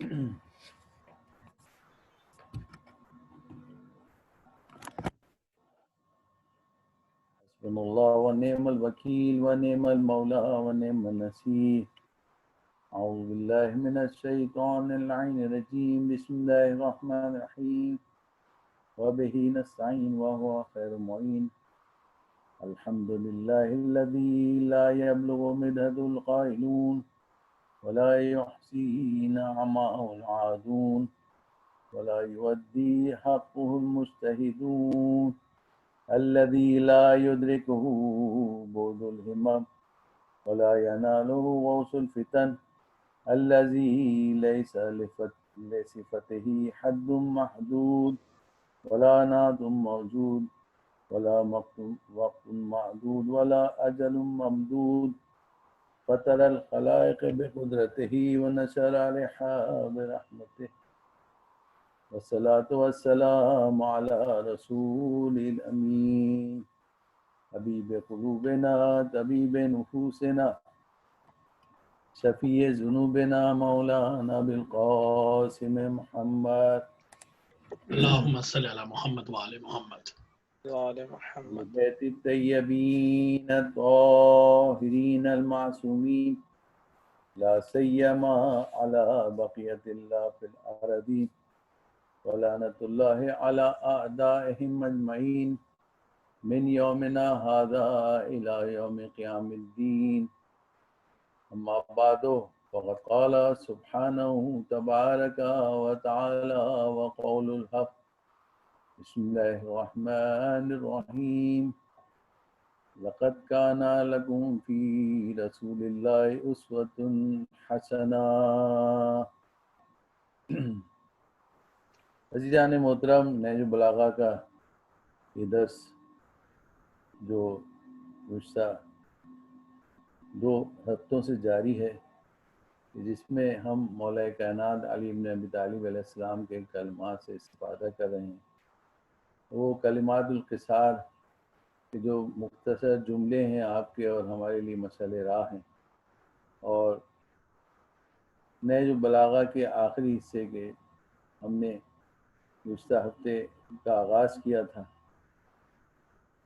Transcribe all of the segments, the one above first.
حسبنا الله ونعم الوكيل ونعم المولى ونعم النصير. أعوذ بالله من الشيطان اللعين الرجيم. بسم الله الرحمن الرحيم. وبه نستعين وهو خير معين. الحمد لله الذي لا يبلغ مدحه القائلون ولا يحصي نعمه العادون ولا يودي حقه المجتهدون الذي لا يدركه بعد الهمم ولا يناله غوث الفتن الذي ليس لصفته حد محدود ولا ناد موجود ولا وقت معدود ولا أجل ممدود فطر الخلائق بقدرته ونشر عليها برحمته والصلاة والسلام على رسول الأمين حبيب قلوبنا طبيب نفوسنا شفيع ذنوبنا مولانا بالقاسم محمد اللهم صل على محمد وعلى محمد وعلى محمد بيت الطيبين الطاهرين المعصومين لا سيما على بقية الله في الأرضين ولعنة الله على أعدائهم أجمعين من يومنا هذا إلى يوم قيام الدين. أما بعد فقد قال سبحانه تبارك وتعالى وقول الحق. بسم الله الرحمن الرحيم. لقد كان لكم في رسول الله أسوة حسنة. عزیزان محترم، نہج البلاغہ کا یہ درس جو گزشتہ 2 ہفتوں سے جاری ہے، جس میں ہم مولا کائنات علی بن ابی طالب علیہ السلام کے کلمات سے استفادہ کر رہے ہیں. وہ کلمات القصار کے جو مختصر جملے ہیں آپ کے اور ہمارے لیے مشعل راہ ہیں، اور نہج البلاغہ کے آخری حصے کے ہم نے گزشتہ ہفتے کا آغاز کیا تھا،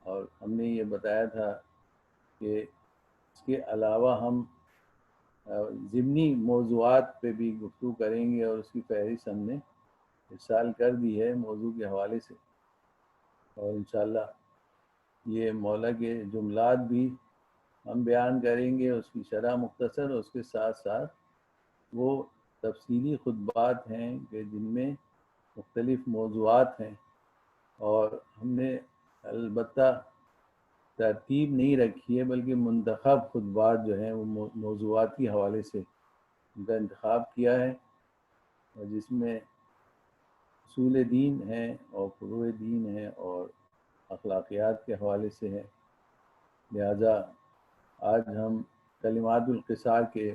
اور ہم نے یہ بتایا تھا کہ اس کے علاوہ ہم ضمنی موضوعات پہ بھی گفتگو کریں گے، اور اس کی فہرست ہم نے ارسال کر دی ہے موضوع کے حوالے سے. اور انشاءاللہ یہ مولا کے جملات بھی ہم بیان کریں گے، اس کی شرح مختصر، اور اس کے ساتھ ساتھ وہ تفصیلی خطبات ہیں کہ جن میں مختلف موضوعات ہیں، اور ہم نے البتہ ترتیب نہیں رکھی ہے، بلکہ منتخب خطبات جو ہیں وہ موضوعات کے حوالے سے ان کا انتخاب کیا ہے، اور جس میں اصول دین ہیں اور فروع دین ہیں اور اخلاقیات کے حوالے سے ہے. لہذا آج ہم کلمات القصار کے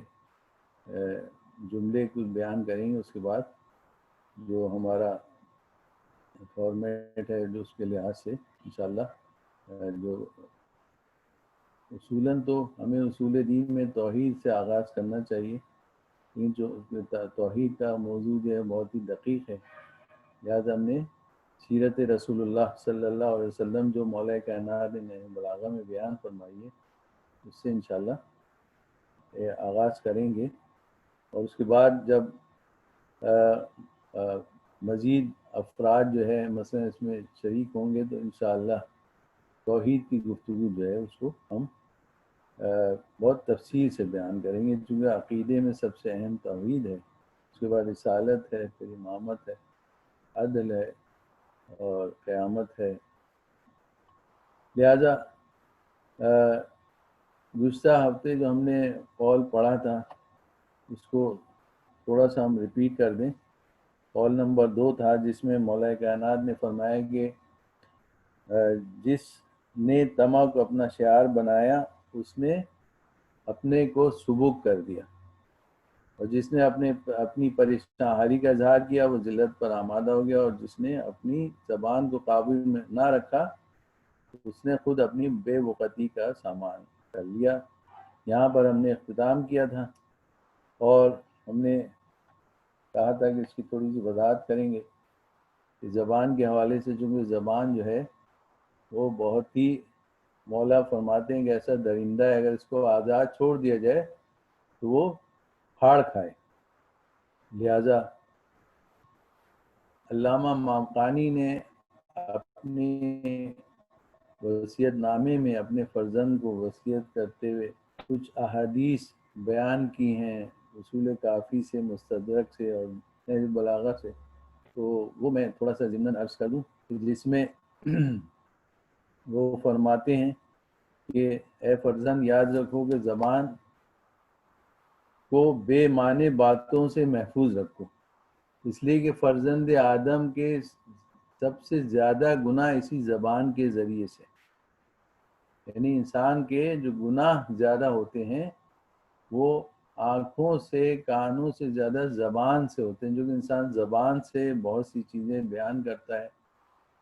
جملے کو بیان کریں گے. اس کے بعد جو ہمارا فارمیٹ ہے جو اس کے لحاظ سے انشاءاللہ جو اصولاً تو ہمیں اصول دین میں توحید سے آغاز کرنا چاہیے، لیکن جو توحید کا موضوع جو ہے بہت ہی دقیق ہے. لہٰذا ہم نے سیرت رسول اللہ صلی اللہ علیہ وسلم جو مولا کائنات نے بلاغہ میں بیان فرمائی ہے، اس سے انشاءاللہ آغاز کریں گے. اور اس کے بعد جب مزید افراد جو ہے مثلا اس میں شریک ہوں گے تو انشاءاللہ توحید کی گفتگو جو ہے اس کو ہم بہت تفصیل سے بیان کریں گے، چونکہ عقیدے میں سب سے اہم توحید ہے. اس کے بعد رسالت ہے، پھر امامت ہے، عدل ہے اور قیامت ہے. لہذا گزشتہ ہفتے جو ہم نے قول پڑھا تھا اس کو تھوڑا سا ہم ریپیٹ کر دیں. قول نمبر 2 تھا جس میں مولا کائنات نے فرمایا کہ جس نے طمع کو اپنا شعار بنایا اس نے اپنے کو سبک کر دیا، اور جس نے اپنی پریشان حالی کا اظہار کیا وہ ذلت پر آمادہ ہو گیا، اور جس نے اپنی زبان کو قابو میں نہ رکھا اس نے خود اپنی بے وقتی کا سامان کر لیا. یہاں پر ہم نے اختتام کیا تھا، اور ہم نے کہا تھا کہ اس کی تھوڑی سی وضاحت کریں گے کہ زبان کے حوالے سے، چونکہ زبان جو ہے وہ بہت ہی، مولا فرماتے ہیں کہ ایسا درندہ ہے، اگر اس کو آزاد چھوڑ دیا جائے تو وہ پھاڑ کھائے. لہذا علامہ مامقانی نے اپنے وصیت نامے میں اپنے فرزند کو وصیت کرتے ہوئے کچھ احادیث بیان کی ہیں اصول کافی سے، مستدرک سے اور نہج البلاغہ سے. تو وہ میں تھوڑا سا ضمن عرض کر دوں، جس میں وہ فرماتے ہیں کہ اے فرزند یاد رکھو کہ زبان کو بے معنی باتوں سے محفوظ رکھو، اس لیے کہ فرزند آدم کے سب سے زیادہ گناہ اسی زبان کے ذریعے سے، یعنی انسان کے جو گناہ زیادہ ہوتے ہیں وہ آنکھوں سے، کانوں سے زیادہ زبان سے ہوتے ہیں، جو کہ انسان زبان سے بہت سی چیزیں بیان کرتا ہے.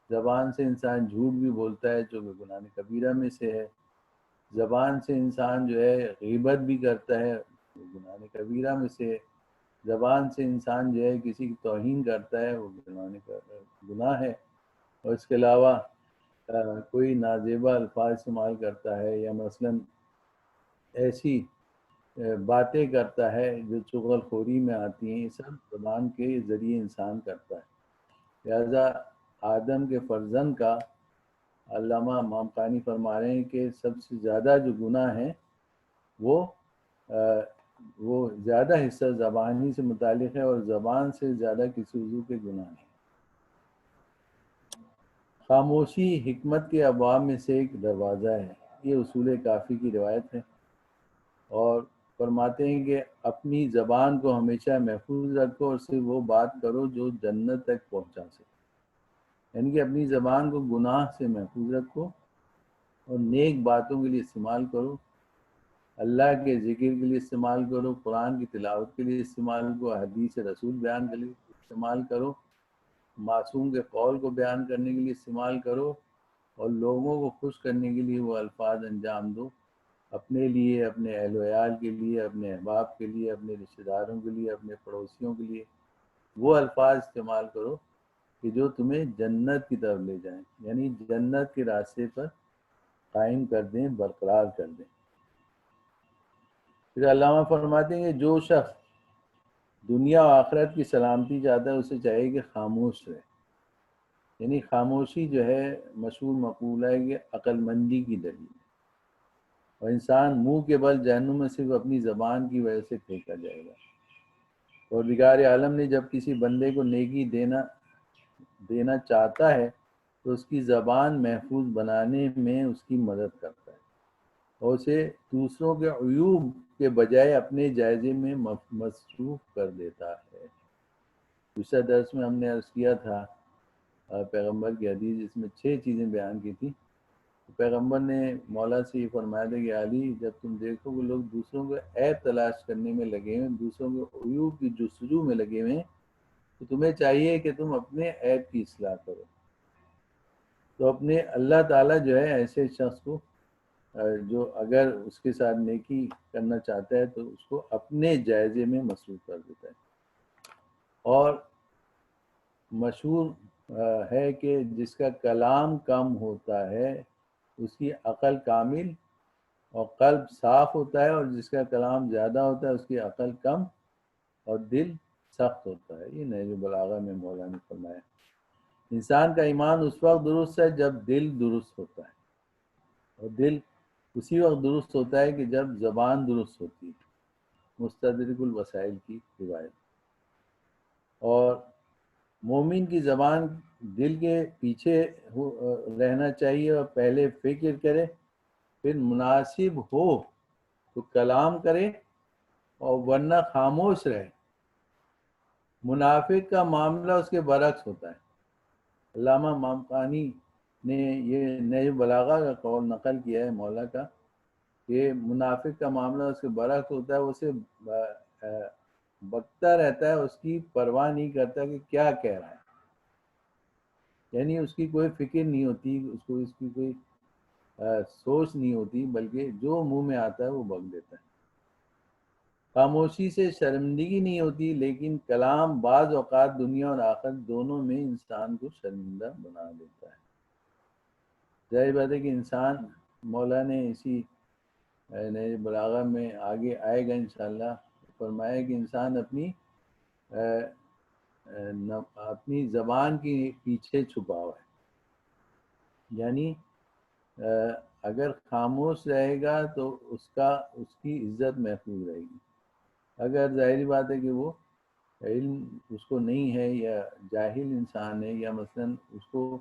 زبان سے انسان جھوٹ بھی بولتا ہے جو کہ گناہ کبیرہ میں سے ہے. زبان سے انسان جو ہے غیبت بھی کرتا ہے، وہ گناہ کبیرہ میں سے ہے. زبان سے انسان جو ہے کسی کی توہین کرتا ہے، وہ گناہ ہے. اور اس کے علاوہ کوئی نازیبا الفاظ استعمال کرتا ہے یا مثلاً ایسی باتیں کرتا ہے جو چغل خوری میں آتی ہیں، یہ سب زبان کے ذریعے انسان کرتا ہے. لہذا آدم کے فرزند کا علامہ مامقانی فرما رہے ہیں کہ سب سے زیادہ جو گناہ ہیں وہ زیادہ حصہ زبان ہی سے متعلق ہے، اور زبان سے زیادہ کسی عضو کے گناہ نہیں. خاموشی حکمت کے ابواب میں سے ایک دروازہ ہے، یہ اصول کافی کی روایت ہے. اور فرماتے ہیں کہ اپنی زبان کو ہمیشہ محفوظ رکھو اور صرف وہ بات کرو جو جنت تک پہنچا سکے، یعنی کہ اپنی زبان کو گناہ سے محفوظ رکھو اور نیک باتوں کے لیے استعمال کرو، اللہ کے ذکر کے لیے استعمال کرو، قرآن کی تلاوت کے لیے استعمال کرو، حدیث رسول بیان کے لیے استعمال کرو، معصوم کے قول کو بیان کرنے کے لیے استعمال کرو، اور لوگوں کو خوش کرنے کے لیے وہ الفاظ انجام دو، اپنے لیے، اپنے اہل و عیال کے لیے، اپنے احباب کے لیے، اپنے رشتہ داروں کے لیے، اپنے پڑوسیوں کے لیے وہ الفاظ استعمال کرو کہ جو تمہیں جنت کی طرف لے جائیں، یعنی جنت کے راستے پر قائم کر دیں، برقرار کر دیں. پھر علامہ فرماتے ہیں کہ جو شخص دنیا و آخرت کی سلامتی چاہتا ہے اسے چاہیے کہ خاموش رہے، یعنی خاموشی جو ہے مشہور مقولہ ہے کہ عقل مندی کی دلیل ہے، اور انسان منہ کے بل جہنم میں صرف اپنی زبان کی وجہ سے پھینکا جائے گا. اور بگار عالم نے جب کسی بندے کو نیکی دینا چاہتا ہے تو اس کی زبان محفوظ بنانے میں اس کی مدد کرتا ہے اور اسے دوسروں کے عیوب کے بجائے اپنے جائزے میں مصروف کر دیتا ہے. دوسرے درس میں ہم نے عرض کیا تھا پیغمبر کی حدیث جس میں 6 چیزیں بیان کی تھی. پیغمبر نے مولا سے یہ فرمایا تھا کہ علی جب تم دیکھو کہ لوگ دوسروں کو عیب تلاش کرنے میں لگے ہوئے، دوسروں کے عیوب کی جستجو میں لگے ہوئے ہیں، تو تمہیں چاہیے کہ تم اپنے عیب کی اصلاح کرو. تو اپنے اللہ تعالیٰ جو ہے ایسے شخص کو جو اگر اس کے ساتھ نیکی کرنا چاہتا ہے تو اس کو اپنے جائزے میں مصروف کر دیتا ہے. اور مشہور ہے کہ جس کا کلام کم ہوتا ہے اس کی عقل کامل اور قلب صاف ہوتا ہے، اور جس کا کلام زیادہ ہوتا ہے اس کی عقل کم اور دل سخت ہوتا ہے. یہ نہج البلاغہ میں مولا نے فرمایا. انسان کا ایمان اس وقت درست ہے جب دل درست ہوتا ہے، اور دل اسی وقت درست ہوتا ہے کہ جب زبان درست ہوتی ہے. مستدرک الوسائل کی روایت. اور مومن کی زبان دل کے پیچھے رہنا چاہیے اور پہلے فکر کرے، پھر مناسب ہو تو کلام کرے اور ورنہ خاموش رہے. منافق کا معاملہ اس کے برعکس ہوتا ہے. علامہ مامقانی نے یہ نہج البلاغہ کا قول نقل کیا ہے مولا کا کہ منافق کا معاملہ اس کے برعکس ہوتا ہے، اسے بکتا رہتا ہے، اس کی پرواہ نہیں کرتا کہ کیا کہہ رہا ہے، یعنی اس کی کوئی فکر نہیں ہوتی، اس کی کوئی سوچ نہیں ہوتی، بلکہ جو منہ میں آتا ہے وہ بک دیتا ہے. خاموشی سے شرمندگی نہیں ہوتی، لیکن کلام بعض اوقات دنیا اور آخرت دونوں میں انسان کو شرمندہ بنا دیتا ہے۔ ظاہر بات ہے کہ انسان، مولا نے اسی نہج بلاغہ میں آگے آئے گا انشاءاللہ، فرمایا کہ انسان اپنی زبان کے پیچھے چھپا ہوا ہے، یعنی اگر خاموش رہے گا تو اس کی عزت محفوظ رہے گی۔ اگر ظاہری بات ہے کہ وہ علم اس کو نہیں ہے یا جاہل انسان ہے، یا مثلا اس کو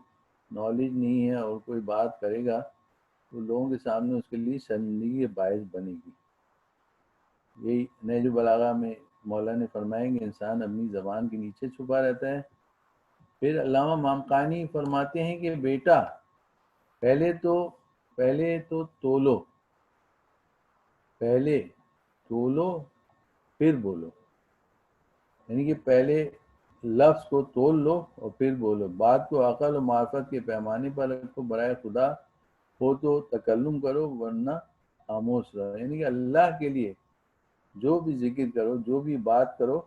نالج نہیں ہے اور کوئی بات کرے گا تو لوگوں کے سامنے اس کے لیے شرمندگی کے باعث بنے گی۔ یہی نہج بلاغہ میں مولا نے فرمایا کہ انسان اپنی زبان کے نیچے چھپا رہتا ہے۔ پھر علامہ مامقانی فرماتے ہیں کہ بیٹا پہلے تو تولو، پھر بولو، یعنی کہ پہلے لفظ کو تول لو اور پھر بولو، بات کو عقل و معرفت کے پیمانے پر رکھو، برائے خدا ہو تو تکلم کرو ورنہ خاموش رہو، یعنی کہ اللہ کے لیے جو بھی ذکر کرو، جو بھی بات کرو،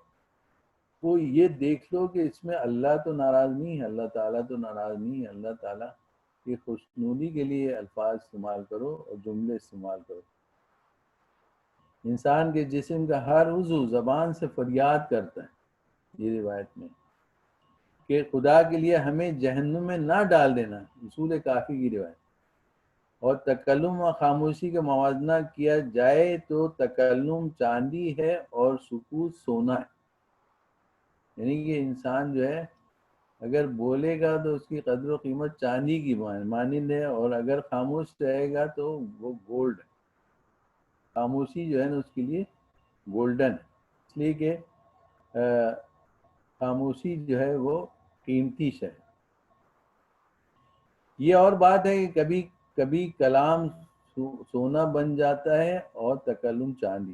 تو یہ دیکھ لو کہ اس میں اللہ تو ناراض نہیں ہے، اللہ تعالیٰ تو ناراض نہیں ہے، اللہ تعالیٰ کی خوشنودی کے لیے الفاظ استعمال کرو اور جملے استعمال کرو۔ انسان کے جسم کا ہر عضو زبان سے فریاد کرتا ہے، یہ روایت میں، کہ خدا کے لیے ہمیں جہنم میں نہ ڈال دینا، اصول کافی کی روایت۔ اور تکلم و خاموشی کا موازنہ کیا جائے تو تکلم چاندی ہے اور سکوت سونا ہے، یعنی کہ انسان جو ہے اگر بولے گا تو اس کی قدر و قیمت چاندی کی مانند ہے، اور اگر خاموش رہے گا تو وہ گولڈ ہے۔ خاموشی جو ہے نا اس کے لیے گولڈن ہے، اس لیے کہ خاموشی جو ہے وہ قیمتی شے ہے۔ یہ اور بات ہے کہ کبھی کبھی کلام سونا بن جاتا ہے اور تکلم چاندی،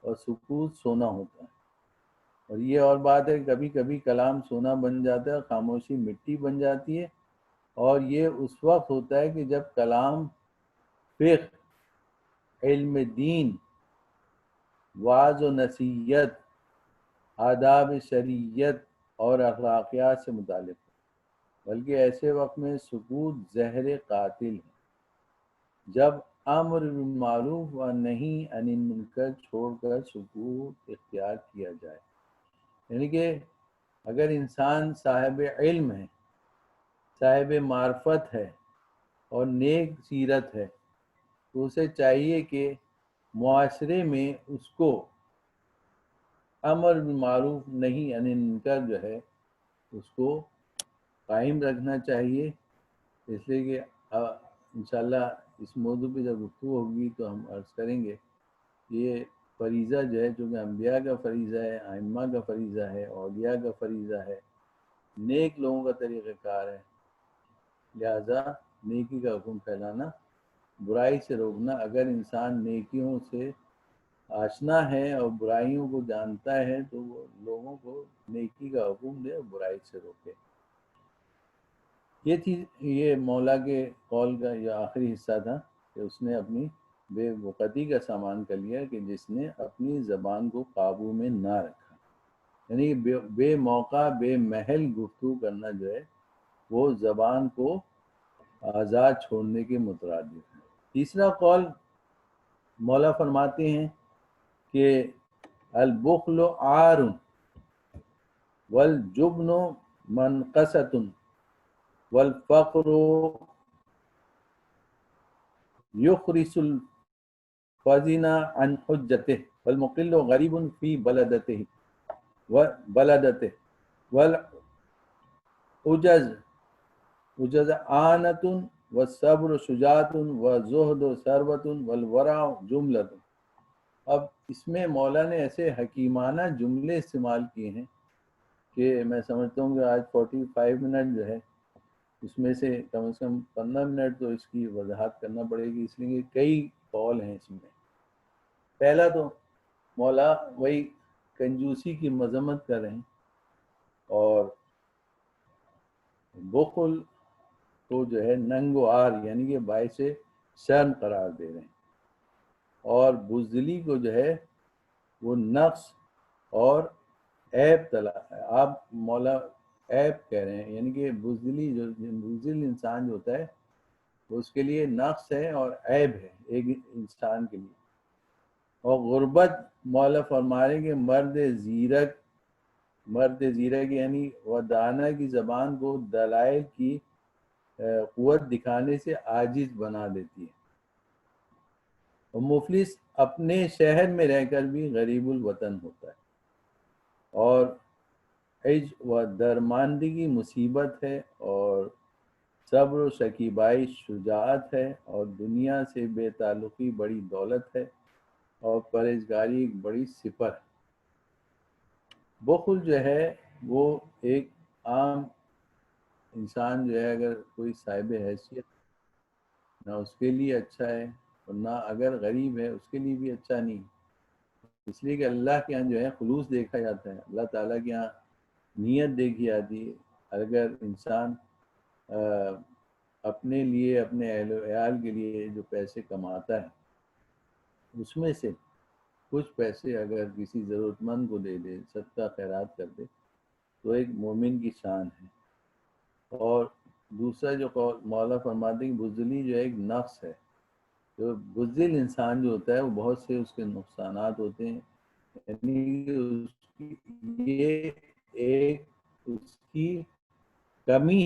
اور سکوت سونا ہوتا ہے، اور یہ اور بات ہے کہ کبھی کبھی کلام سونا بن جاتا ہے اور خاموشی مٹی بن جاتی ہے، اور یہ اس وقت ہوتا ہے کہ جب کلام فقہ، علم دین، وعظ و نصیحت، آداب شریعت اور اخلاقیات سے متعلق ہے، بلکہ ایسے وقت میں سکوت زہر قاتل ہے، جب امر بالمعروف و نہی عن المنکر چھوڑ کر سکوت اختیار کیا جائے، یعنی کہ اگر انسان صاحب علم ہے، صاحب معرفت ہے اور نیک سیرت ہے تو اسے چاہیے کہ معاشرے میں اس کو امر بالمعروف نہی عن المنکر جو ہے اس کو قائم رکھنا چاہیے، اس لیے کہ انشاءاللہ اس موضوع پہ جب گفتگو ہوگی تو ہم عرض کریں گے یہ فریضہ جو ہے، چونکہ انبیاء کا فریضہ ہے، ائمہ کا فریضہ ہے، اولیاء کا فریضہ ہے، نیک لوگوں کا طریقہ کار ہے، لہذا نیکی کا حکم پھیلانا، برائی سے روکنا۔ اگر انسان نیکیوں سے آشنا ہے اور برائیوں کو جانتا ہے تو وہ لوگوں کو نیکی کا حکم دے اور برائی سے روکے۔ یہ مولا کے قول کا یہ آخری حصہ تھا کہ اس نے اپنی بے وقتی کا سامان کر لیا کہ جس نے اپنی زبان کو قابو میں نہ رکھا، یعنی بے موقع بے محل گفتگو کرنا جو ہے وہ زبان کو آزاد چھوڑنے کے مترادف ہے۔ تیسرا قول مولا فرماتے ہیں کہ البخل عار والجبن منقصۃ والفقر یخرس الفزن عن حجته والمقل غریب فی بلدته والعجز آنۃ والصبر شجاعۃ والزہد ثروۃ والورع جملۃ۔ اب اس میں مولا نے ایسے حکیمانہ جملے استعمال کیے ہیں کہ میں سمجھتا ہوں کہ آج 45 منٹ جو ہے اس میں سے کم 15 منٹ تو اس کی وضاحت کرنا پڑے گی، اس لیے کہ کئی قول ہیں اس میں۔ پہلا تو مولا وہی کنجوسی کی مذمت کر رہے ہیں اور بخل کو جو ہے ننگ و عار یعنی کہ باعث شرم قرار دے رہے ہیں، اور بزدلی کو جو ہے وہ نقص اور عیب تلا آپ مولا عیب کہہ رہے ہیں، یعنی کہ بزدلی بزدل انسان جو ہوتا ہے اس کے لیے نقص ہے اور عیب ہے ایک انسان کے لیے. اور غربت مولا فرما رہے کہ مرد زیرک یعنی وہ دانا کی زبان کو دلائل کی قوت دکھانے سے عاجز بنا دیتی ہے. اور مفلس اپنے شہر میں رہ کر بھی غریب الوطن ہوتا ہے. اور عج و درماندگی مصیبت ہے، اور صبر و شکیبائی شجاعت ہے، اور دنیا سے بے تعلقی بڑی دولت ہے، اور پرہیزگاری ایک بڑی سپر ہے. بخل جو ہے وہ ایک عام انسان جو ہے اگر کوئی صاحب حیثیت نہ اس کے لیے اچھا ہے، اور نہ اگر غریب ہے اس کے لیے بھی اچھا نہیں، اس لیے کہ اللہ کے یہاں جو ہے خلوص دیکھا جاتا ہے، اللہ تعالیٰ کے یہاں نیت دیکھی جاتی ہے. اگر انسان اپنے لیے اپنے اہل و عیال کے لیے جو پیسے کماتا ہے اس میں سے کچھ پیسے اگر کسی ضرورت مند کو دے دے، صدقہ خیرات کر دے، تو ایک مومن کی شان ہے. اور دوسرا جو مولا فرماتے ہیں کہ بزدلی جو ہے ایک نقص ہے. جو بزدل انسان جو ہوتا ہے وہ بہت سے اس کے نقصانات ہوتے ہیں، یعنی یہ ایک اس کی کمی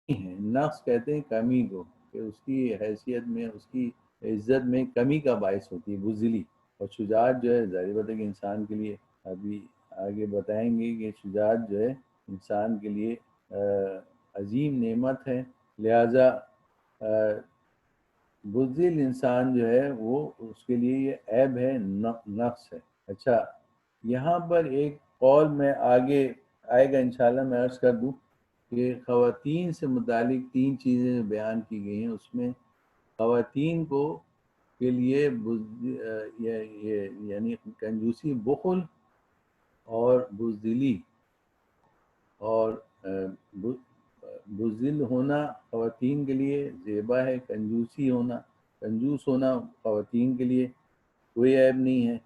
ہے. نقص کہتے ہیں کمی کو، کہ اس کی حیثیت میں اس کی عزت میں کمی کا باعث ہوتی ہے بزدلی. اور شجاعت جو ہے ظاہر بات ہے کہ انسان کے لیے ابھی آگے بتائیں گے کہ شجاعت جو ہے انسان کے لیے عظیم نعمت ہے. لہذا بزدل انسان جو ہے وہ اس کے لیے یہ عیب ہے، نقص ہے. اچھا، یہاں پر ایک قول میں آگے آئے گا انشاءاللہ، میں عرض کر دوں کہ خواتین سے متعلق 3 چیزیں بیان کی گئی ہیں. اس میں خواتین کو کے لیے یعنی کنجوسی، بخل اور بزدلی، اور بزدل ہونا خواتین کے لیے زیبا ہے، کنجوس ہونا خواتین کے لیے کوئی عیب نہیں ہے،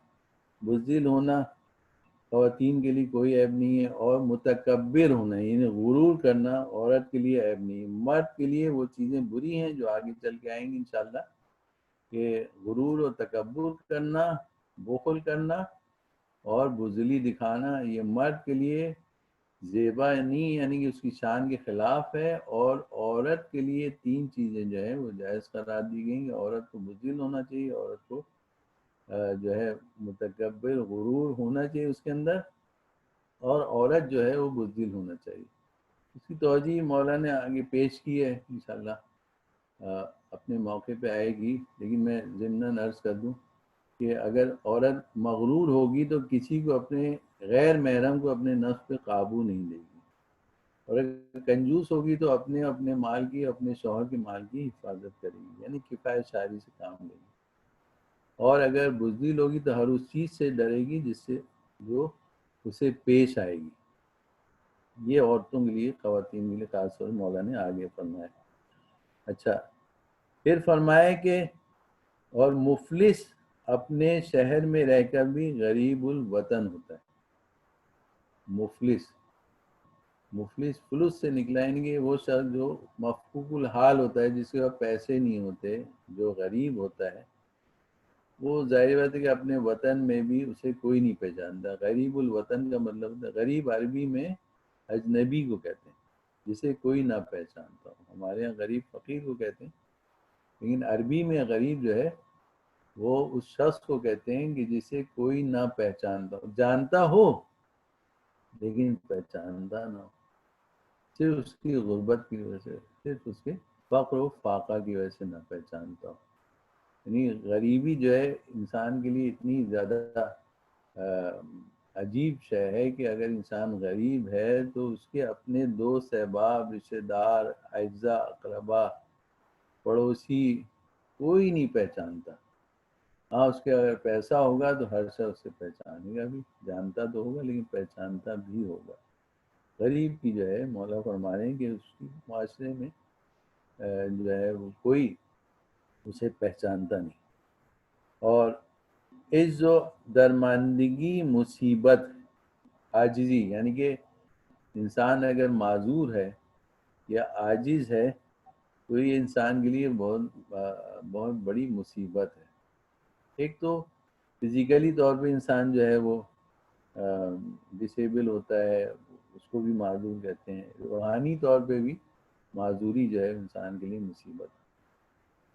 بزدل ہونا خواتین کے لیے کوئی عیب نہیں ہے، اور متکبر ہونا یعنی غرور کرنا عورت کے لیے عیب نہیں ہے. مرد کے لیے وہ چیزیں بری ہیں جو آگے چل کے آئیں گی انشاءاللہ، کہ غرور و تکبر کرنا، بخل کرنا اور بزدلی دکھانا یہ مرد کے لیے زیبا نہیں، یعنی کہ اس کی شان کے خلاف ہے. اور عورت کے لیے 3 چیزیں جو ہے وہ جائز قرار دی گئیں کہ عورت کو بزدل ہونا چاہیے، عورت کو جو ہے متکبر غرور ہونا چاہیے اس کے اندر، اور عورت جو ہے وہ بزدل ہونا چاہیے. اس کی توجہ مولا نے آگے پیش کی ہے، انشاءاللہ اپنے موقع پہ آئے گی. لیکن میں ضمناً عرض کر دوں کہ اگر عورت مغرور ہوگی تو کسی کو اپنے غیر محرم کو اپنے نفس پہ قابو نہیں دے گی، اور اگر کنجوس ہوگی تو اپنے مال کی، اپنے شوہر کے مال کی حفاظت کرے گی، یعنی کفایت شعاری سے کام لے گی. اور اگر بزدل ہوگی تو ہر اس چیز سے ڈرے گی جس سے جو اسے پیش آئے گی. یہ عورتوں کے لیے، خواتین کے لیے خاص طور مولا نے آگے فرمایا. اچھا، پھر فرمائے کہ اور مفلس اپنے شہر میں رہ کر بھی غریب الوطن ہوتا ہے. مفلس فلس سے نکلا، یعنی کہ وہ شخص جو مفقود الحال ہوتا ہے، جس کے پاس پیسے نہیں ہوتے، جو غریب ہوتا ہے، وہ ظاہر بات ہے کہ اپنے وطن میں بھی اسے کوئی نہیں پہچانتا. غریب الوطن کا مطلب ہوتا ہے، غریب عربی میں اجنبی کو کہتے ہیں جسے کوئی نہ پہچانتا ہو. ہمارے یہاں غریب فقیر کو کہتے ہیں، لیکن عربی میں غریب جو ہے وہ اس شخص کو کہتے ہیں کہ جسے کوئی نہ پہچانتا ہو، جانتا ہو لیکن پہچانتا نہ ہو، صرف اس کی غربت کی وجہ سے، صرف اس کے فقر و فاقہ کی وجہ سے نہ پہچانتا ہو. یعنی غریبی جو ہے انسان کے لیے اتنی زیادہ عجیب شے ہے کہ اگر انسان غریب ہے تو اس کے اپنے دوست احباب، رشتہ دار، اعزاء، اقربا، پڑوسی کوئی نہیں پہچانتا. ہاں، اس کے اگر پیسہ ہوگا تو ہر شخص اسے پہچانے گا بھی، جانتا تو ہوگا لیکن پہچانتا بھی ہوگا. غریب کی جو ہے مولا فرما رہے ہیں کہ اس کی معاشرے میں جو ہے وہ کوئی اسے پہچانتا نہیں. اور عجز و درماندگی مصیبت، عاجزی، یعنی کہ انسان اگر معذور ہے یا عاجز ہے تو یہ انسان کے لیے بہت بڑی مصیبت ہے۔ ایک تو فزیکلی طور پہ انسان جو ہے وہ ڈسیبل ہوتا ہے، اس کو بھی معذور کہتے ہیں۔ روحانی طور پہ بھی معذوری جو ہے انسان کے لیے مصیبت ہے۔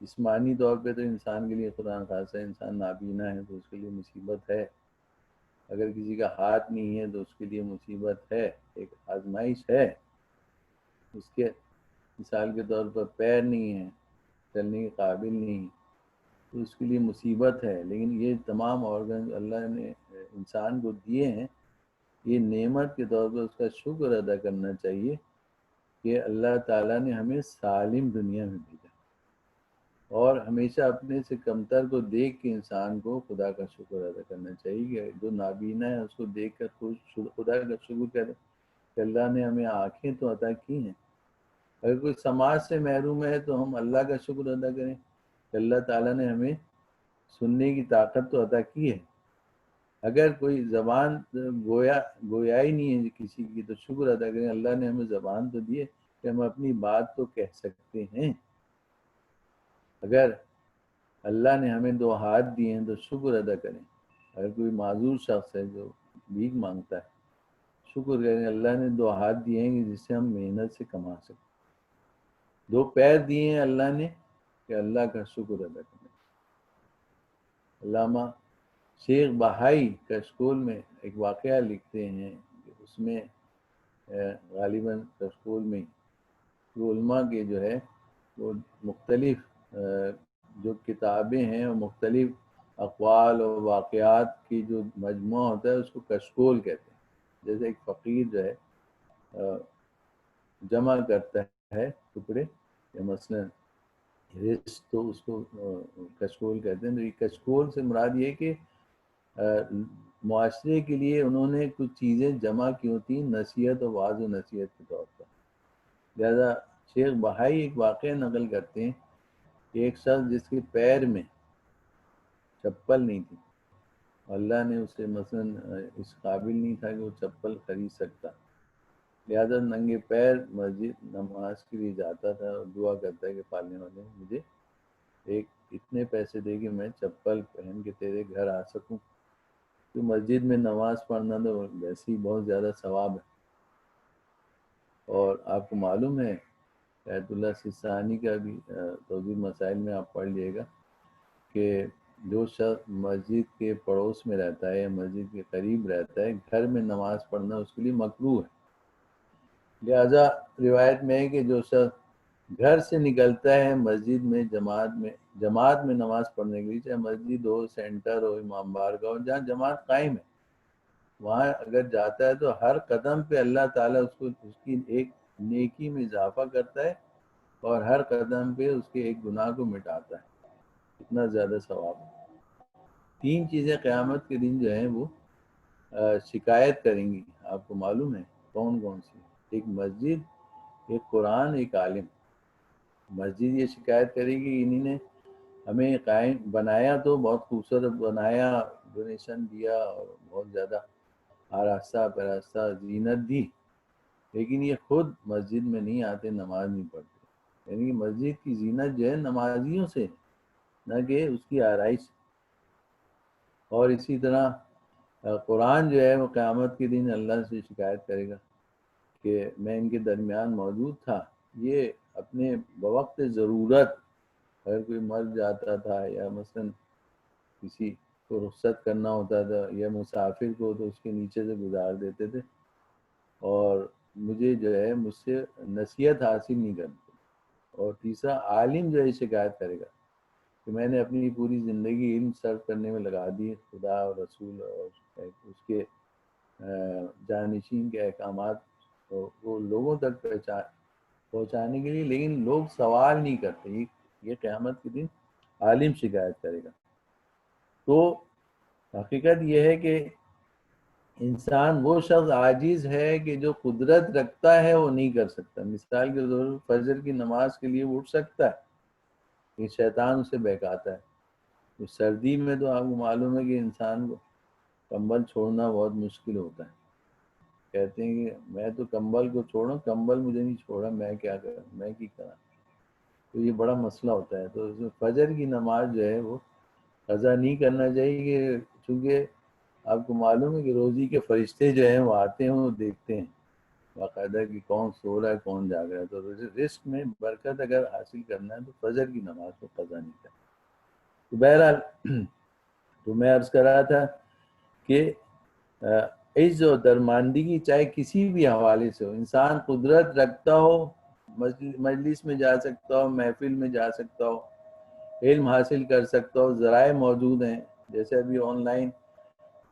جسمانی طور پہ تو انسان کے لیے خدا نخواستہ انسان نابینا ہے تو اس کے لیے مصیبت ہے، اگر کسی کا ہاتھ نہیں ہے تو اس کے لیے مصیبت ہے، ایک آزمائش ہے۔ اس کے مثال کے طور پر پیر نہیں ہے، چلنے کے قابل نہیں تو اس کے لیے مصیبت ہے۔ لیکن یہ تمام آرگن اللہ نے انسان کو دیے ہیں، یہ نعمت کے طور پر اس کا شکر ادا کرنا چاہیے کہ اللہ تعالیٰ نے ہمیں سالم دنیا میں بھیجا، اور ہمیشہ اپنے سے کمتر کو دیکھ کے انسان کو خدا کا شکر ادا کرنا چاہیے کہ جو نابینا ہے اس کو دیکھ کر خدا کا شکر کرے کہ اللہ نے ہمیں آنکھیں تو عطا کی ہیں۔ اگر کوئی سماج سے محروم ہے تو ہم اللہ کا شکر ادا کریں کہ اللہ تعالیٰ نے ہمیں سننے کی طاقت تو عطا کی ہے۔ اگر کوئی زبان گویا ہی نہیں ہے کسی کی تو شکر ادا کریں، اللہ نے ہمیں زبان تو دی ہے کہ ہم اپنی بات تو کہہ سکتے ہیں۔ اگر اللہ نے ہمیں 2 ہاتھ دیے ہیں تو شکر ادا کریں۔ اگر کوئی معذور شخص ہے جو بھیک مانگتا ہے، شکر کریں اللہ نے 2 ہاتھ دیے ہیں جس سے ہم محنت سے کما سکیں، 2 پیر دیے ہیں اللہ نے کہ اللہ کا شکر ادا کریں۔ علامہ شیخ بہائی کشکول میں ایک واقعہ لکھتے ہیں کہ اس میں غالباً کشکول میں جو علماء کے جو ہے وہ مختلف جو کتابیں ہیں اور مختلف اقوال و واقعات کی جو مجموعہ ہوتا ہے اس کو کشکول کہتے ہیں۔ جیسے ایک فقیر جو ہے جمع کرتا ہے ٹکڑے، یا مثلا رزق، تو اس کو کشکول کہتے ہیں۔ تو یہ کشکول سے مراد یہ کہ معاشرے کے لیے انہوں نے کچھ چیزیں جمع کی ہوتی ہیں نصیحت و واعظ و نصیحت کے طور پر۔ لہذا شیخ بہائی ایک واقعہ نقل کرتے ہیں کہ ایک شخص جس کے پیر میں چپل نہیں تھی، اللہ نے اسے مثلا اس قابل نہیں تھا کہ وہ چپل خرید سکتا، لہذا ننگے پیر مسجد نماز کے لیے جاتا تھا اور دعا کرتا ہے کہ پالنے والے مجھے اتنے پیسے دے کہ میں چپل پہن کے تیرے گھر آ سکوں، تو مسجد میں نماز پڑھنا تو ویسے ہی بہت زیادہ ثواب ہے۔ اور آپ کو معلوم ہے ایت اللہ سیستانی کا بھی توضیح مسائل میں آپ پڑھ لیے گا کہ جو شخص مسجد کے پڑوس میں رہتا ہے یا مسجد کے قریب رہتا ہے، گھر میں نماز پڑھنا اس کے لیے مکروہ ہے۔ لہذا روایت میں ہے کہ جو شخص گھر سے نکلتا ہے مسجد میں جماعت میں نماز پڑھنے کے لیے، چاہے مسجد ہو، سینٹر ہو، امام بارگاہ ہو، جہاں جماعت قائم ہے، وہاں اگر جاتا ہے تو ہر قدم پہ اللہ تعالیٰ اس کی ایک نیکی میں اضافہ کرتا ہے اور ہر قدم پہ اس کے ایک گناہ کو مٹاتا ہے۔ اتنا زیادہ ثواب ہے۔ 3 چیزیں قیامت کے دن جو ہیں وہ شکایت کریں گی، آپ کو معلوم ہے کون کون سی؟ ایک مسجد، ایک قرآن، ایک عالم۔ مسجد یہ شکایت کرے گی انہی نے ہمیں قائم بنایا، تو بہت خوبصورت بنایا، ڈونیشن دیا اور بہت زیادہ آراستہ پراستہ زینت دی، لیکن یہ خود مسجد میں نہیں آتے، نماز نہیں پڑھتے۔ یعنی کہ مسجد کی زینت جو ہے نمازیوں سے، نہ کہ اس کی آرائش۔ اور اسی طرح قرآن جو ہے وہ قیامت کے دن اللہ سے شکایت کرے گا کہ میں ان کے درمیان موجود تھا، یہ اپنے بوقت ضرورت اگر کوئی مر جاتا تھا یا مثلا کسی کو رخصت کرنا ہوتا تھا یا مسافر کو، تو اس کے نیچے سے گزار دیتے تھے، اور مجھے جو ہے مجھ سے نصیحت حاصل نہیں کرتے۔ اور تیسرا عالم جو ہے شکایت کرے گا کہ میں نے اپنی پوری زندگی علم سرو کرنے میں لگا دی، خدا اور رسول اور اس کے جانشین کے احکامات وہ لوگوں تک پہنچانے کے لیے، لیکن لوگ سوال نہیں کرتے۔ یہ قیامت کے دن عالم شکایت کرے گا۔ تو حقیقت یہ ہے کہ انسان وہ شخص عاجز ہے کہ جو قدرت رکھتا ہے وہ نہیں کر سکتا۔ مثال کے طور پر فجر کی نماز کے لیے وہ اٹھ سکتا ہے، یہ شیطان اسے بہکاتا ہے۔ تو سردی میں تو آپ کو معلوم ہے کہ انسان کو کمبل چھوڑنا بہت مشکل ہوتا ہے. کہتے ہیں کہ میں تو کمبل کو چھوڑا، کمبل مجھے نہیں چھوڑا، میں کیا کروں، میں کی کرا. تو یہ بڑا مسئلہ ہوتا ہے. تو اس میں فجر کی نماز جو ہے وہ قضا نہیں کرنا چاہیے، کہ چونکہ آپ کو معلوم ہے کہ روزی کے فرشتے جو ہیں وہ آتے ہیں، وہ دیکھتے ہیں باقاعدہ کہ کون سو رہا ہے کون جاگ رہا ہے. تو رزق میں برکت اگر حاصل کرنا ہے تو فجر کی نماز کو قضا نہیں کرنا. تو بہرحال تو میں عرض کر رہا تھا کہ عز و درماندگی چاہے کسی بھی حوالے سے ہو، انسان قدرت رکھتا ہو، مجلس میں جا سکتا ہو، محفل میں جا سکتا ہو، علم حاصل کر سکتا ہو، ذرائع موجود ہیں. جیسے ابھی آن لائن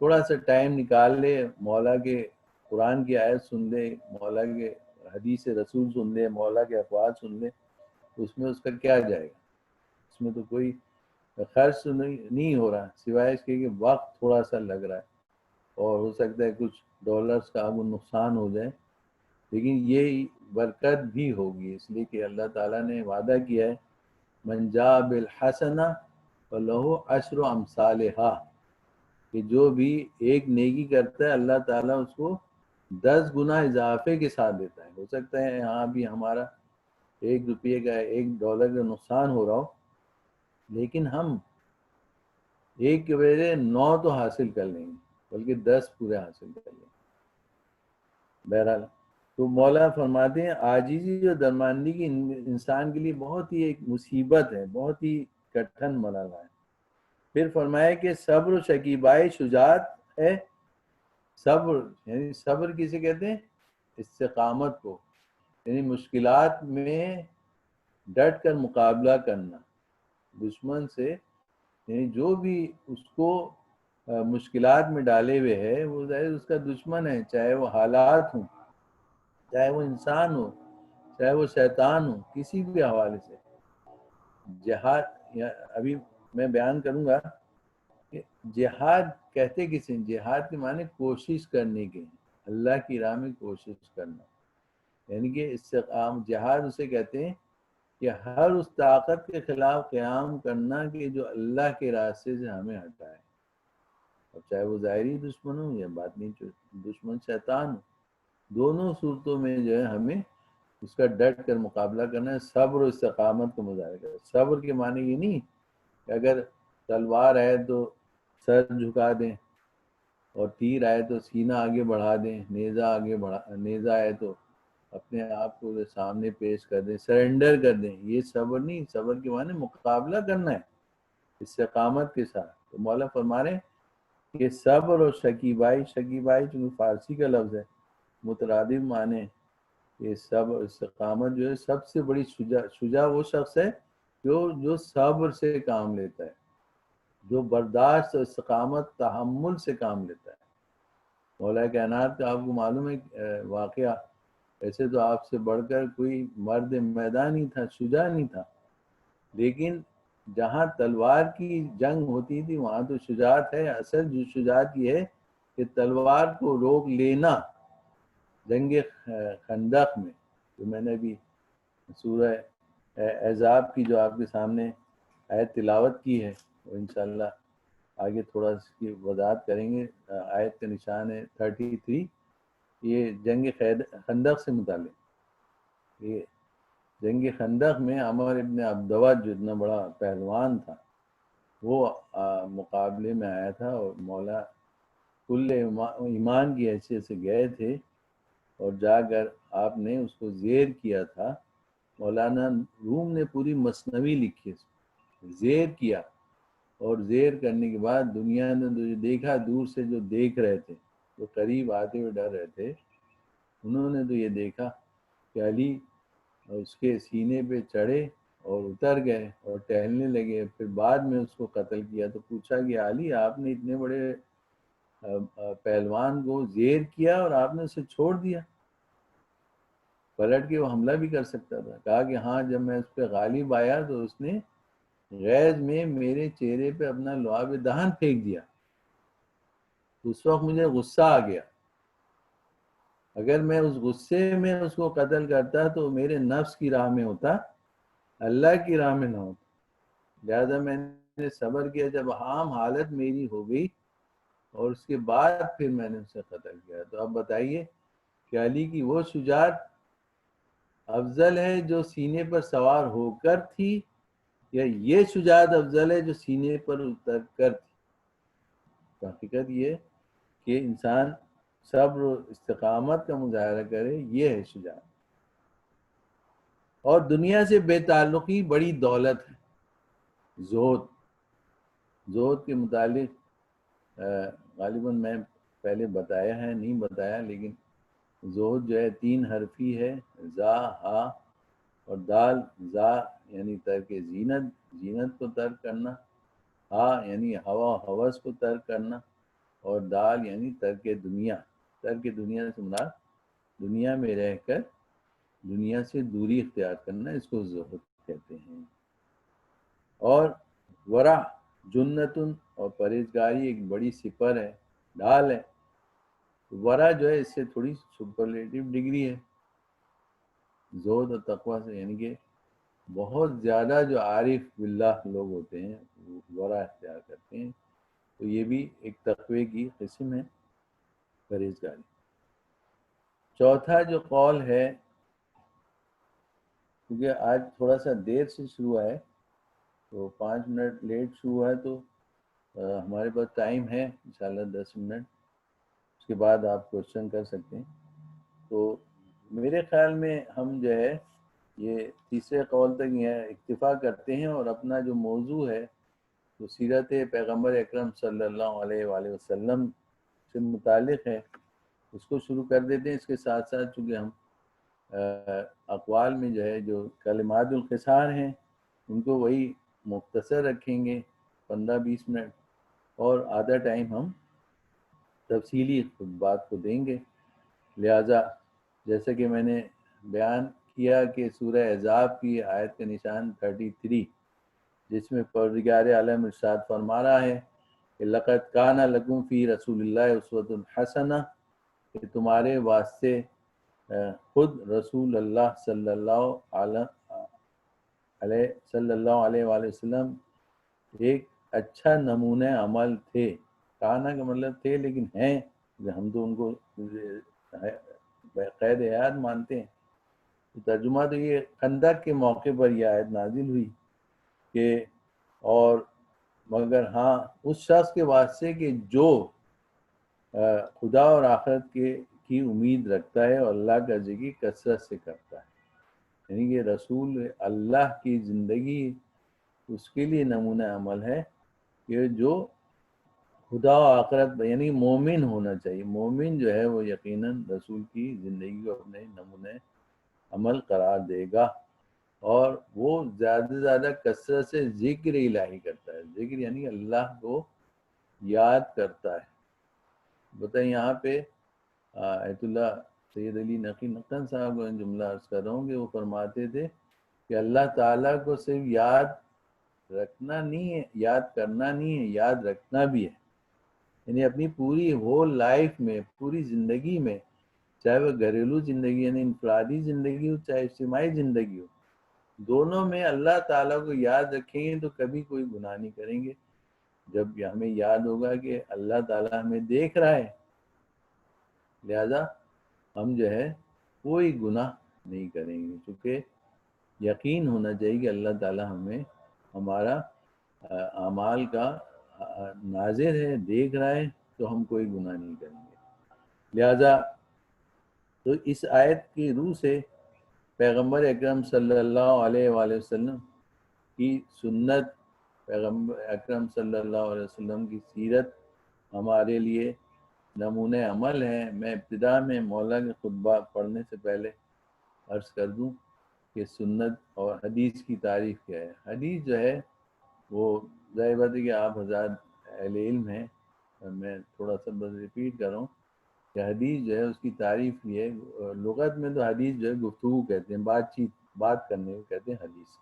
تھوڑا سا ٹائم نکال لے، مولا کے قرآن کی آیت سن لے، مولا کے حدیث رسول سن لے، مولا کے افعال سن لے، اس میں اس کا کیا جائے گا؟ اس میں تو کوئی خرچ نہیں ہو رہا، سوائے اس کے کہ وقت تھوڑا سا لگ رہا ہے، اور ہو سکتا ہے کچھ ڈالرز کا وہ نقصان ہو جائے، لیکن یہ برکت بھی ہوگی، اس لیے کہ اللہ تعالیٰ نے وعدہ کیا ہے من جاء بالحسنہ فلہ عشر امثالہا، کہ جو بھی ایک نیکی کرتا ہے اللہ تعالیٰ اس کو 10 گنا اضافے کے ساتھ دیتا ہے. ہو سکتا ہے یہاں بھی ہمارا $1 کا $1 کا نقصان ہو رہا ہو، لیکن ہم 1 کے بجائے 9 تو حاصل کر لیں گے، بلکہ 10 پورے حاصل کر لیں گے. بہرحال تو مولا فرماتے ہیں عاجزی اور درماندگی انسان کے لیے بہت ہی ایک مصیبت ہے، بہت ہی کٹھن مرحلہ ہے. پھر فرمایا کہ صبر و شکیبائی شجاعت ہے. صبر یعنی صبر کسے کہتے ہیں؟ استقامت کو، یعنی مشکلات میں ڈٹ کر مقابلہ کرنا دشمن سے، یعنی جو بھی اس کو مشکلات میں ڈالے ہوئے ہے وہ ظاہر اس کا دشمن ہے، چاہے وہ حالات ہوں، چاہے وہ انسان ہو، چاہے وہ شیطان ہو، کسی بھی حوالے سے. جہاد ابھی میں بیان کروں گا کہ جہاد کہتے کسے؟ جہاد کے معنی کوشش کرنے کے، اللہ کی راہ میں کوشش کرنا، یعنی کہ جہاد اسے کہتے ہیں کہ ہر اس طاقت کے خلاف قیام کرنا کہ جو اللہ کے راستے سے ہمیں ہٹائے، اور چاہے وہ ظاہری دشمن ہو یا باطنی دشمن شیطان ہو. دونوں صورتوں میں جو ہے ہمیں اس کا ڈٹ کر مقابلہ کرنا ہے، صبر و استقامت کو مظاہرہ کرنا. صبر کے معنی یہ نہیں کہ اگر تلوار ہے تو سر جھکا دیں، اور تیر آئے تو سینہ آگے بڑھا دیں، نیزہ آئے تو اپنے آپ کو سامنے پیش کر دیں، سرنڈر کر دیں. یہ صبر نہیں، صبر کے معنی مقابلہ کرنا ہے استقامت کے ساتھ. تو مولا فرما رہے ہیں کہ صبر اور شکیبائی چونکہ فارسی کا لفظ ہے، مترادف معنی کہ صبر استقامت جو ہے سب سے بڑی شجاع وہ شخص ہے جو صبر سے کام لیتا ہے، جو برداشت اور استقامت تحمل سے کام لیتا ہے. مولا کائنات کا آپ کو معلوم ہے واقعہ، ایسے تو آپ سے بڑھ کر کوئی مرد میدان ہی تھا، شجاع نہیں تھا، لیکن جہاں تلوار کی جنگ ہوتی تھی وہاں تو شجاعت ہے. اصل جو شجاعت یہ ہے کہ تلوار کو روک لینا. جنگ خندق میں جو میں نے ابھی سورہ احزاب کی جو آپ کے سامنے آیت تلاوت کی ہے، وہ انشاءاللہ آگے تھوڑا اس کی وضاحت کریں گے. آیت کا نشان ہے 33. یہ جنگ خندق سے متعلق. یہ جنگ خندق میں عمر ابن عبدود جو اتنا بڑا پہلوان تھا وہ مقابلے میں آیا تھا، اور مولا کل ایمان کی حیثیت سے گئے تھے، اور جا کر آپ نے اس کو زیر کیا تھا. مولانا روم نے پوری مثنوی لکھی، زیر کیا، اور زیر کرنے کے بعد دنیا نے جو دیکھا، دور سے جو دیکھ رہے تھے، جو قریب آتے ہوئے ڈر رہے تھے، انہوں نے تو یہ دیکھا کہ علی اس کے سینے پہ چڑھے اور اتر گئے اور ٹہلنے لگے. پھر بعد میں اس کو قتل کیا تو پوچھا کہ علی آپ نے اتنے بڑے پہلوان کو زیر کیا اور آپ نے اسے چھوڑ دیا، پلٹ کے وہ حملہ بھی کر سکتا تھا. کہا کہ ہاں جب میں اس پہ غالب آیا تو اس نے غیظ میں میرے چہرے پہ اپنا لعاب دہن پھینک دیا، اس وقت مجھے غصہ آ گیا. اگر میں اس غصے میں اس کو قتل کرتا تو میرے نفس کی راہ میں ہوتا، اللہ کی راہ میں نہ ہوتا. لہذا میں نے صبر کیا جب عام حالت میری ہو گئی اور اس کے بعد پھر میں نے اسے قتل کیا. تو اب بتائیے کہ علی کی وہ شجاعت افضل ہے جو سینے پر سوار ہو کر تھی یا یہ شجاعت افضل ہے جو سینے پر اتر کر تھی؟ تو حقیقت یہ کہ انسان صبر و استقامت کا مظاہرہ کرے، یہ ہے شجاعت. اور دنیا سے بے تعلقی بڑی دولت ہے. زہد کے متعلق غالباً میں پہلے بتایا ہے، نہیں بتایا، لیکن زہد جو ہے 3 حرفی ہے، زا، ہا اور دال. زا یعنی ترک زینت کو ترک کرنا، ہا یعنی ہوا و ہوس کو ترک کرنا، اور دال یعنی ترک دنیا. ترک دنیا سے مراد دنیا میں رہ کر دنیا سے دوری اختیار کرنا، اس کو زہد کہتے ہیں. اور ورع جنتن، اور پرہیزگاری ایک بڑی سپر ہے، ڈھال ہے. ورع جو ہے اس سے تھوڑی سپرلیٹو ڈگری ہے زہد اور تقوی سے، یعنی کہ بہت زیادہ جو عارف باللہ لوگ ہوتے ہیں وہ ورع اختیار کرتے ہیں. تو یہ بھی ایک تقوی کی قسم ہے، پرہیزگاری. چوتھا جو قول ہے، کیونکہ آج تھوڑا سا دیر سے شروع ہے تو 5 منٹ لیٹ شروع ہے، تو ہمارے پاس ٹائم ہے انشاءاللہ 10 منٹ، اس کے بعد آپ کوشچن کر سکتے ہیں. تو میرے خیال میں ہم جو ہے یہ تیسرے قول تک یہ اکتفا کرتے ہیں، اور اپنا جو موضوع ہے وہ سیرت پیغمبر اکرم صلی اللہ علیہ وآلہ وسلم سے متعلق ہے، اس کو شروع کر دیتے ہیں. اس کے ساتھ ساتھ چونکہ ہم اقوال میں جو ہے جو کلمات القصار ہیں ان کو وہی مختصر رکھیں گے 15-20 منٹ، اور آدھا ٹائم ہم تفصیلی بات کو دیں گے. لہذا جیسا کہ میں نے بیان کیا کہ سورہ احزاب کی آیت کا نشان 33، جس میں پروردگار عالم ارشاد فرما رہا ہے کہ لقد کان لکم فی رسول اللہ اسوۃ حسنہ، کہ تمہارے واسطے خود رسول اللہ صلی اللہ علیہ وآلہ وسلم ایک اچھا نمونہ عمل تھے. کانا کا مطلب تھے، لیکن ہیں، ہم تو ان کو قید حیات مانتے ہیں. تو ترجمہ تو یہ خندق کے موقع پر یہ آیت نازل ہوئی کہ اور مگر ہاں اس شخص کے واسطے کہ جو خدا اور آخرت کی امید رکھتا ہے اور اللہ کا ذکر کثرت سے کرتا ہے. یعنی کہ رسول اللہ کی زندگی اس کے لیے نمونہ عمل ہے کہ جو خدا و آخرت یعنی مومن ہونا چاہیے. مومن جو ہے وہ یقیناً رسول کی زندگی کو اپنے نمونہ عمل قرار دے گا، اور وہ زیادہ سے زیادہ کثرت سے ذکر الہی کرتا ہے. ذکر یعنی اللہ کو یاد کرتا ہے. بتائیں یہاں پہ آیت اللہ سید علی نقی نقن صاحب کو جملہ عرض کر رہا ہوں کہ وہ فرماتے تھے کہ اللہ تعالیٰ کو صرف یاد رکھنا نہیں ہے، یاد کرنا نہیں ہے، یاد رکھنا بھی ہے. یعنی اپنی پوری ہول لائف میں، پوری زندگی میں، چاہے وہ گھریلو زندگی یعنی انفرادی زندگی ہو چاہے اجتماعی زندگی ہو، دونوں میں اللہ تعالیٰ کو یاد رکھیں گے تو کبھی کوئی گناہ نہیں کریں گے. جب ہمیں یاد ہوگا کہ اللہ تعالیٰ ہمیں دیکھ رہا ہے، لہذا ہم جو ہے کوئی گناہ نہیں کریں گے، کیونکہ یقین ہونا چاہیے کہ اللہ تعالیٰ ہمیں ہمارا اعمال کا ناظر ہے، دیکھ رہا ہے، تو ہم کوئی گناہ نہیں کریں گے. لہذا تو اس آیت کی روح سے پیغمبر اکرم صلی اللہ علیہ وآلہ وسلم کی سنت، پیغمبر اکرم صلی اللہ علیہ وسلم کی سیرت ہمارے لیے نمونہ عمل ہے. میں ابتدا میں مولا کے خطبہ پڑھنے سے پہلے عرض کر دوں کہ سنت اور حدیث کی تعریف کیا ہے. حدیث جو ہے وہ ظاہر بات ہے کہ آپ حضرات اہل علم ہیں، میں تھوڑا سا بس ریپیٹ کر رہا ہوں کہ حدیث جو ہے اس کی تعریف یہ ہے. لغت میں تو حدیث جو ہے گفتگو کہتے ہیں، بات کرنے کو کہتے ہیں حدیث.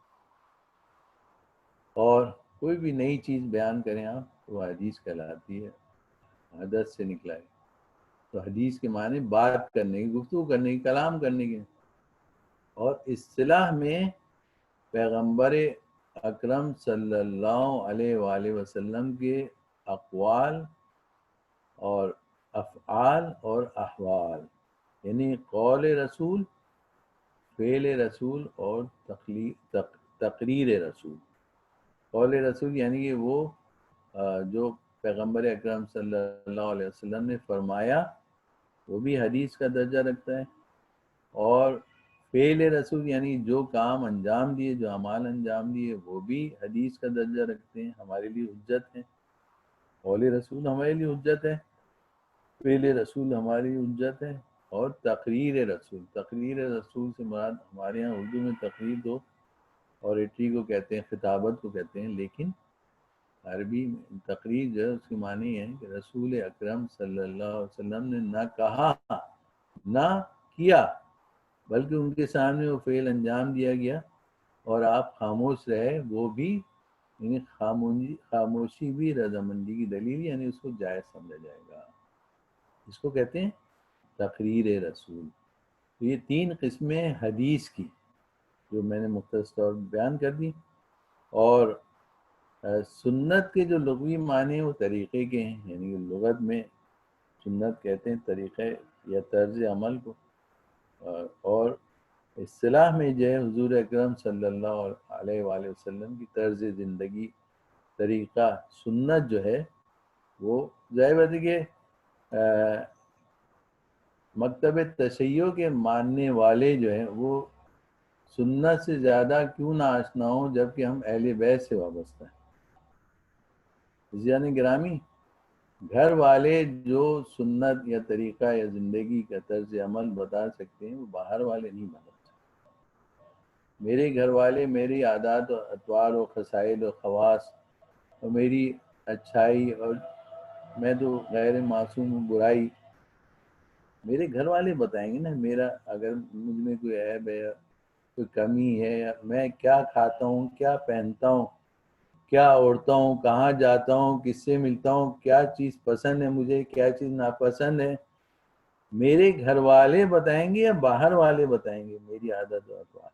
اور کوئی بھی نئی چیز بیان کریں آپ تو وہ حدیث کہلاتی ہے، حدث سے نکلا ہے. تو حدیث کے معنی بات کرنے کی، گفتگو کرنے کی، کلام کرنے کے. اور اصطلاح میں پیغمبر اکرم صلی اللہ علیہ وآلہ وسلم کے اقوال اور افعال اور احوال، یعنی قول رسول، فعل رسول اور تقریر رسول۔ قول رسول یعنی کہ وہ جو پیغمبر اکرم صلی اللہ علیہ وسلم نے فرمایا وہ بھی حدیث کا درجہ رکھتا ہے، اور فعل رسول یعنی جو کام انجام دیے، جو اعمال انجام دیے، وہ بھی حدیث کا درجہ رکھتے ہیں، ہمارے لیے حجت ہیں۔ قول رسول ہمارے لیے حجت ہے، فعل رسول ہماری حجت ہے، اور تقریر رسول، تقریر رسول سے مراد ہمارے ہاں اردو میں تقریر تو اوریٹری کو کہتے ہیں، خطابت کو کہتے ہیں، لیکن عربی میں تقریر جو ہے اس کی معنی ہے کہ رسول اکرم صلی اللہ علیہ وسلم نے نہ کہا نہ کیا، بلکہ ان کے سامنے وہ فعل انجام دیا گیا اور آپ خاموش رہے، وہ بھی یعنی خاموشی بھی رضامندی کی دلیل، یعنی اس کو جائز سمجھا جائے گا، اس کو کہتے ہیں تقریر رسول۔ تو یہ 3 قسمیں حدیث کی جو میں نے مختصر طور بیان کر دی، اور سنت کے جو لغوی معنی وہ طریقے کے ہیں، یعنی لغت میں سنت کہتے ہیں طریقے یا طرز عمل کو، اور اصطلاح میں جو ہے حضور اکرم صلی اللہ علیہ وآلہ وسلم کی طرز زندگی، طریقہ سنت جو ہے وہ ظاہر بات ہے کہ مکتب تشیع کے ماننے والے جو ہیں وہ سنت سے زیادہ کیوں نہ آشنا ہوں، جبکہ ہم اہل بیت سے وابستہ ہیں۔ عزیزان گرامی، گھر والے جو سنت یا طریقہ یا زندگی کا طرز عمل بتا سکتے ہیں وہ باہر والے نہیں بتا سکتے۔ میرے گھر والے میری عادات و اطوار و خصائل و خواص اور میری اچھائی، اور میں تو غیر معصوم ہوں، برائی میرے گھر والے بتائیں گے نا۔ میرا اگر مجھ میں کوئی عیب ہے، کوئی کمی ہے، یا میں کیا کھاتا ہوں، کیا پہنتا ہوں، کیا اوڑھتا ہوں، کہاں جاتا ہوں، کس سے ملتا ہوں، کیا چیز پسند ہے مجھے، کیا چیز ناپسند ہے، میرے گھر والے بتائیں گے یا باہر والے بتائیں گے میری عادت و اطوار؟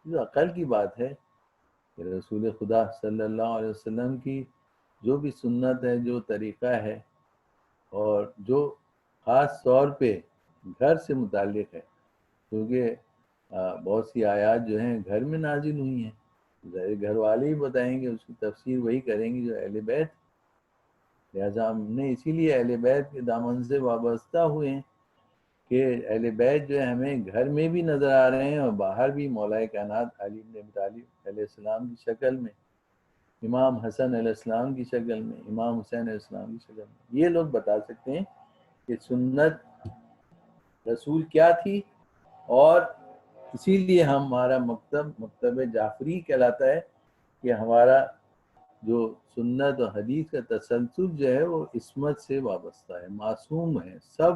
جو عقل کی بات ہے کہ رسول خدا صلی اللہ علیہ وسلم کی جو بھی سنت ہے، جو طریقہ ہے، اور جو خاص طور پہ گھر سے متعلق ہے، کیونکہ بہت سی آیات جو ہیں گھر میں نازل ہوئی ہیں، گھر والے ہی بتائیں گے، اس کی تفسیر وہی کریں گے جو اہل بیت، لہٰذا ہم نے اسی لیے اہل بیت کے دامن سے وابستہ ہوئے ہیں کہ اہل بیت جو ہے ہمیں گھر میں بھی نظر آ رہے ہیں اور باہر بھی، مولا کائنات علی بن ابی طالب علیہ السلام کی شکل میں، امام حسن علیہ السلام کی شکل میں، امام حسین علیہ السلام کی شکل میں، یہ لوگ بتا سکتے ہیں کہ سنت رسول کیا تھی، اور اسی لیے ہمارا مکتب جعفری کہلاتا ہے کہ ہمارا جو سنت و حدیث کا تسلسل جو ہے وہ عصمت سے وابستہ ہے، معصوم ہے، سب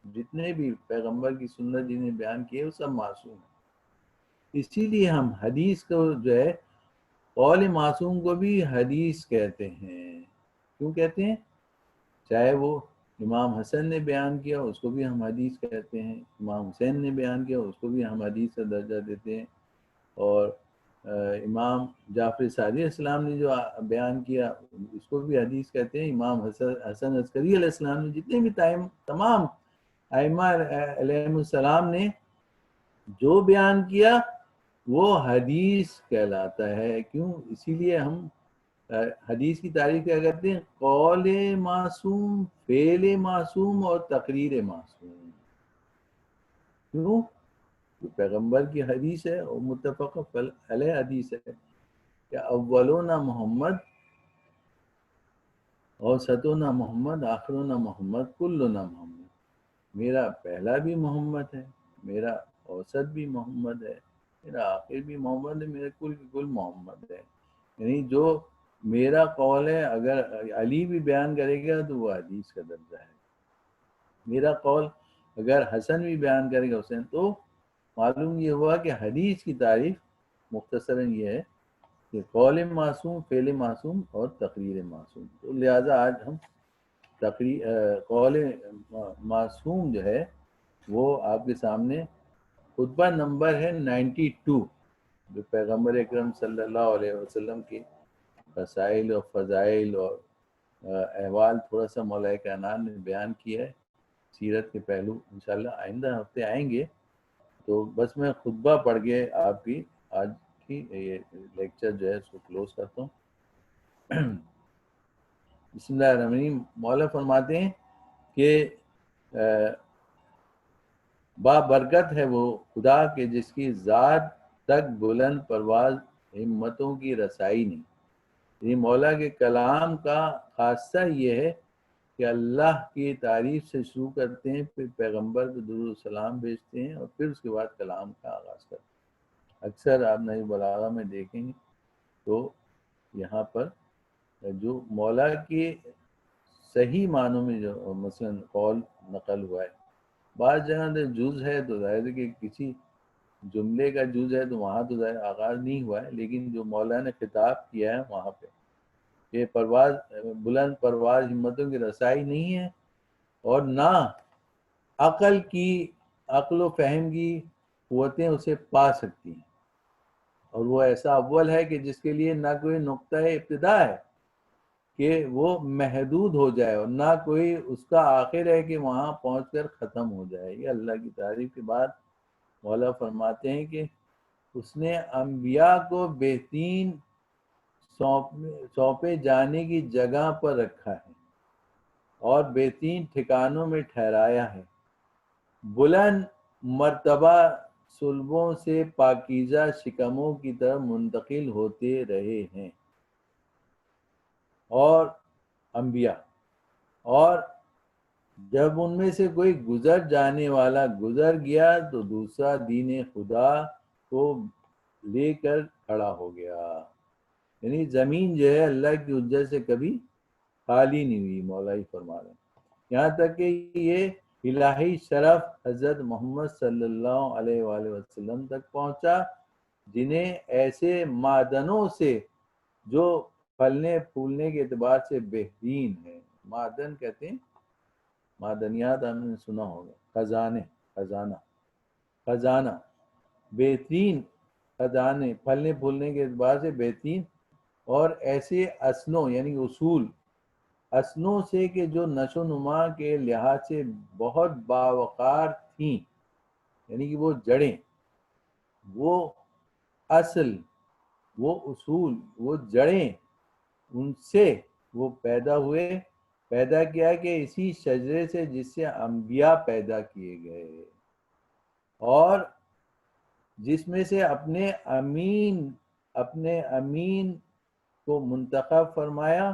جتنے بھی پیغمبر کی سنت جنہیں بیان کی ہے وہ سب معصوم ہیں۔ اسی لیے ہم حدیث کو جو ہے، قول معصوم کو بھی حدیث کہتے ہیں۔ کیوں کہتے ہیں؟ چاہے وہ امام حسن نے بیان کیا اس کو بھی ہم حدیث کہتے ہیں، امام حسین نے بیان کیا اس کو بھی ہم حدیث کا درجہ دیتے ہیں، اور امام جعفر صادق علیہ السلام نے جو بیان کیا اس کو بھی حدیث کہتے ہیں، امام حسن عسکری علیہ السلام نے، جتنے بھی تمام ائمہ علیہ السلام نے جو بیان کیا وہ حدیث کہلاتا ہے۔ کیوں؟ اسی لیے ہم حدیث کی تعریف کیا کرتے ہیں؟ قول معصوم، فعل معصوم اور تقریر معصوم۔ کیوں؟ پیغمبر کی حدیث ہے اور متفق علیہ حدیث ہے کہ اولنا محمد، اوسطنا محمد، آخرنا محمد، کلنا محمد۔ میرا پہلا بھی محمد ہے، میرا اوسط بھی محمد ہے، میرا آخر بھی محمد ہے، میرا کل محمد ہے۔ یعنی جو میرا قول ہے اگر علی بھی بیان کرے گا تو وہ حدیث کا درجہ ہے، میرا قول اگر حسن بھی بیان کرے گا حسین، تو معلوم یہ ہوا کہ حدیث کی تعریف مختصراً یہ ہے کہ قول معصوم، فعل معصوم اور تقریر معصوم۔ تو لہٰذا آج ہم قول معصوم جو ہے وہ آپ کے سامنے خطبہ نمبر ہے 92، جو پیغمبر اکرم صلی اللہ علیہ وسلم کی رسائل اور فضائل اور احوال تھوڑا سا مولا کائنات نے بیان کیا ہے، سیرت کے پہلو انشاءاللہ آئندہ ہفتے آئیں گے. تو بس میں خطبہ پڑھ کے آپ کی آج کی یہ لیکچر جو ہے اس کو کلوز کرتا ہوں. بسم اللہ الرحمن الرحیم. مولا فرماتے ہیں کہ بابرکت ہے وہ خدا کہ جس کی ذات تک بلند پرواز ہمتوں کی رسائی نہیں. یہ مولا کے کلام کا خاصہ یہ ہے کہ اللہ کی تعریف سے شروع کرتے ہیں، پھر پیغمبر کو درود و سلام بھیجتے ہیں اور پھر اس کے بعد کلام کا آغاز کرتے ہیں. اکثر آپ نئی بلاغہ میں دیکھیں گے تو یہاں پر جو مولا کی صحیح معنوں میں جو مثلا قول نقل ہوا ہے، بعض جگہ جز ہے تو ظاہر ہے کہ کسی جملے کا جز ہے تو وہاں تو ظاہر آغاز نہیں ہوا ہے، لیکن جو مولا نے خطاب کیا ہے وہاں پہ کہ پرواز بلند پرواز ہمتوں کی رسائی نہیں ہے، اور نہ عقل و فہم کی قوتیں اسے پا سکتی ہیں. اور وہ ایسا اول ہے کہ جس کے لیے نہ کوئی نقطہ ابتدا ہے کہ وہ محدود ہو جائے، اور نہ کوئی اس کا آخر ہے کہ وہاں پہنچ کر ختم ہو جائے. یہ اللہ کی تعریف کے بعد مولا فرماتے ہیں کہ اس نے انبیاء کو بہترین سونپے جانے کی جگہ پر رکھا ہے اور بہترین ٹھکانوں میں ٹھہرایا ہے. بلند مرتبہ صلبوں سے پاکیزہ شکموں کی طرف منتقل ہوتے رہے ہیں اور انبیاء، اور جب ان میں سے کوئی گزر جانے والا گزر گیا تو دوسرا دین خدا کو لے کر کھڑا ہو گیا. یعنی زمین جو ہے اللہ کی حجت سے کبھی خالی نہیں ہوئی. مولا ہی فرما رہے ہیں یہاں تک کہ یہ الہی شرف حضرت محمد صلی اللہ علیہ وآلہ وسلم تک پہنچا، جنہیں ایسے معدنوں سے جو پھلنے پھولنے کے اعتبار سے بہترین ہے. معدن کہتے ہیں، معدنیات ہم نے سنا ہوگا، خزانہ بہترین خزانے، پھلنے پھولنے کے اعتبار سے بہترین، اور ایسے اصلوں یعنی اصلوں سے کہ جو نشو و نما کے لحاظ سے بہت باوقار تھیں. یعنی کہ وہ جڑیں، وہ اصل، وہ اصول، وہ جڑیں، ان سے وہ پیدا ہوئے. پیدا کیا کہ اسی شجرے سے جس سے انبیاء پیدا کیے گئے، اور جس میں سے اپنے امین کو منتخب فرمایا،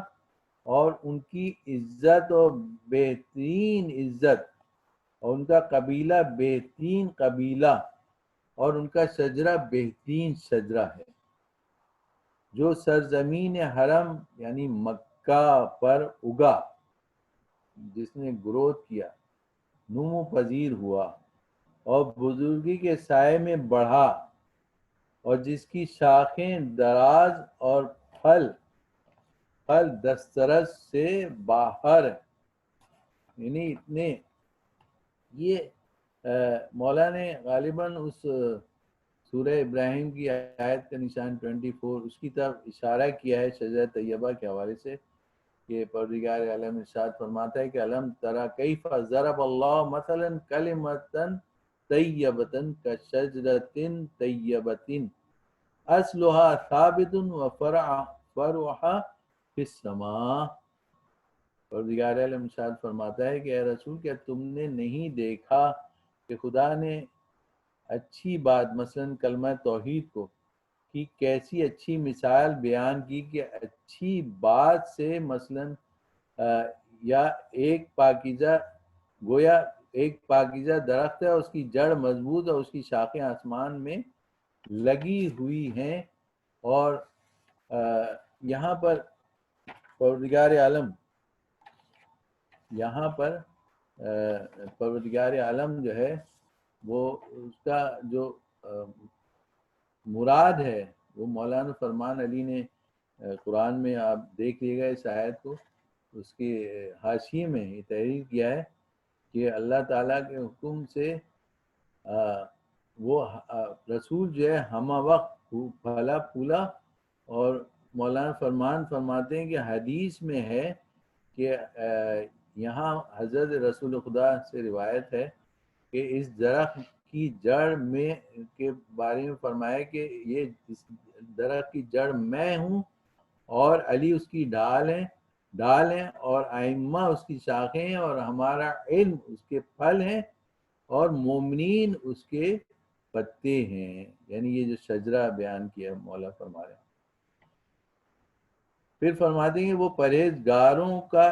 اور ان کی عزت اور بہترین عزت، اور ان کا قبیلہ بہترین قبیلہ، اور ان کا شجرہ بہترین شجرہ ہے، جو سرزمین حرم یعنی مکہ پر اگا، جس نے گروتھ کیا، نمو پذیر ہوا اور بزرگی کے سائے میں بڑھا، اور جس کی شاخیں دراز اور پھل دسترس سے باہر، یعنی اتنے. یہ مولا نے غالباً اس سورہ ابراہیم کی آیت کا نشان 24 اس کی طرف اشارہ کیا ہے شجرہ طیبہ کے حوالے سے، کہ پروردگار عالم ارشاد فرماتا ہے کہ الم تری کیف ضرب اللہ مثلا کلمۃ طیبۃ کشجرۃ طیبۃ اصلها ثابت وفرعها فی السماء. پروردگار عالم ارشاد فرماتا ہے کہ اے رسول، کیا تم نے نہیں دیکھا کہ خدا نے اچھی بات مثلا کلمہ توحید کو کی کیسی اچھی مثال بیان کی کہ اچھی بات سے مثلا یا ایک پاکیزہ، گویا ایک پاکیزہ درخت ہے، اس کی جڑ مضبوط اور اس کی شاخیں آسمان میں لگی ہوئی ہیں. اور یہاں پر پروردگار عالم جو ہے وہ اس کا جو مراد ہے وہ مولانا فرمان علی نے قرآن میں آپ دیکھ لیے گا اس آیت کو، اس کے حاشیے میں یہ تحریر کیا ہے کہ اللہ تعالیٰ کے حکم سے وہ رسول جو ہے ہمہ وقت پھلا پھولا. اور مولانا فرماتے ہیں کہ حدیث میں ہے کہ یہاں حضرت رسول خدا سے روایت ہے کہ اس درخت کی جڑ میں کے بارے میں فرمایا کہ یہ اس درخت کی جڑ میں ہوں اور علی اس کی ڈال ہیں اور ائمہ اس کی شاخیں ہیں اور ہمارا علم اس کے پھل ہیں اور مومنین اس کے پتے ہیں. یعنی یہ جو شجرہ بیان کیا مولا فرما رہے ہیں. پھر فرماتے ہیں وہ پرہیزگاروں کا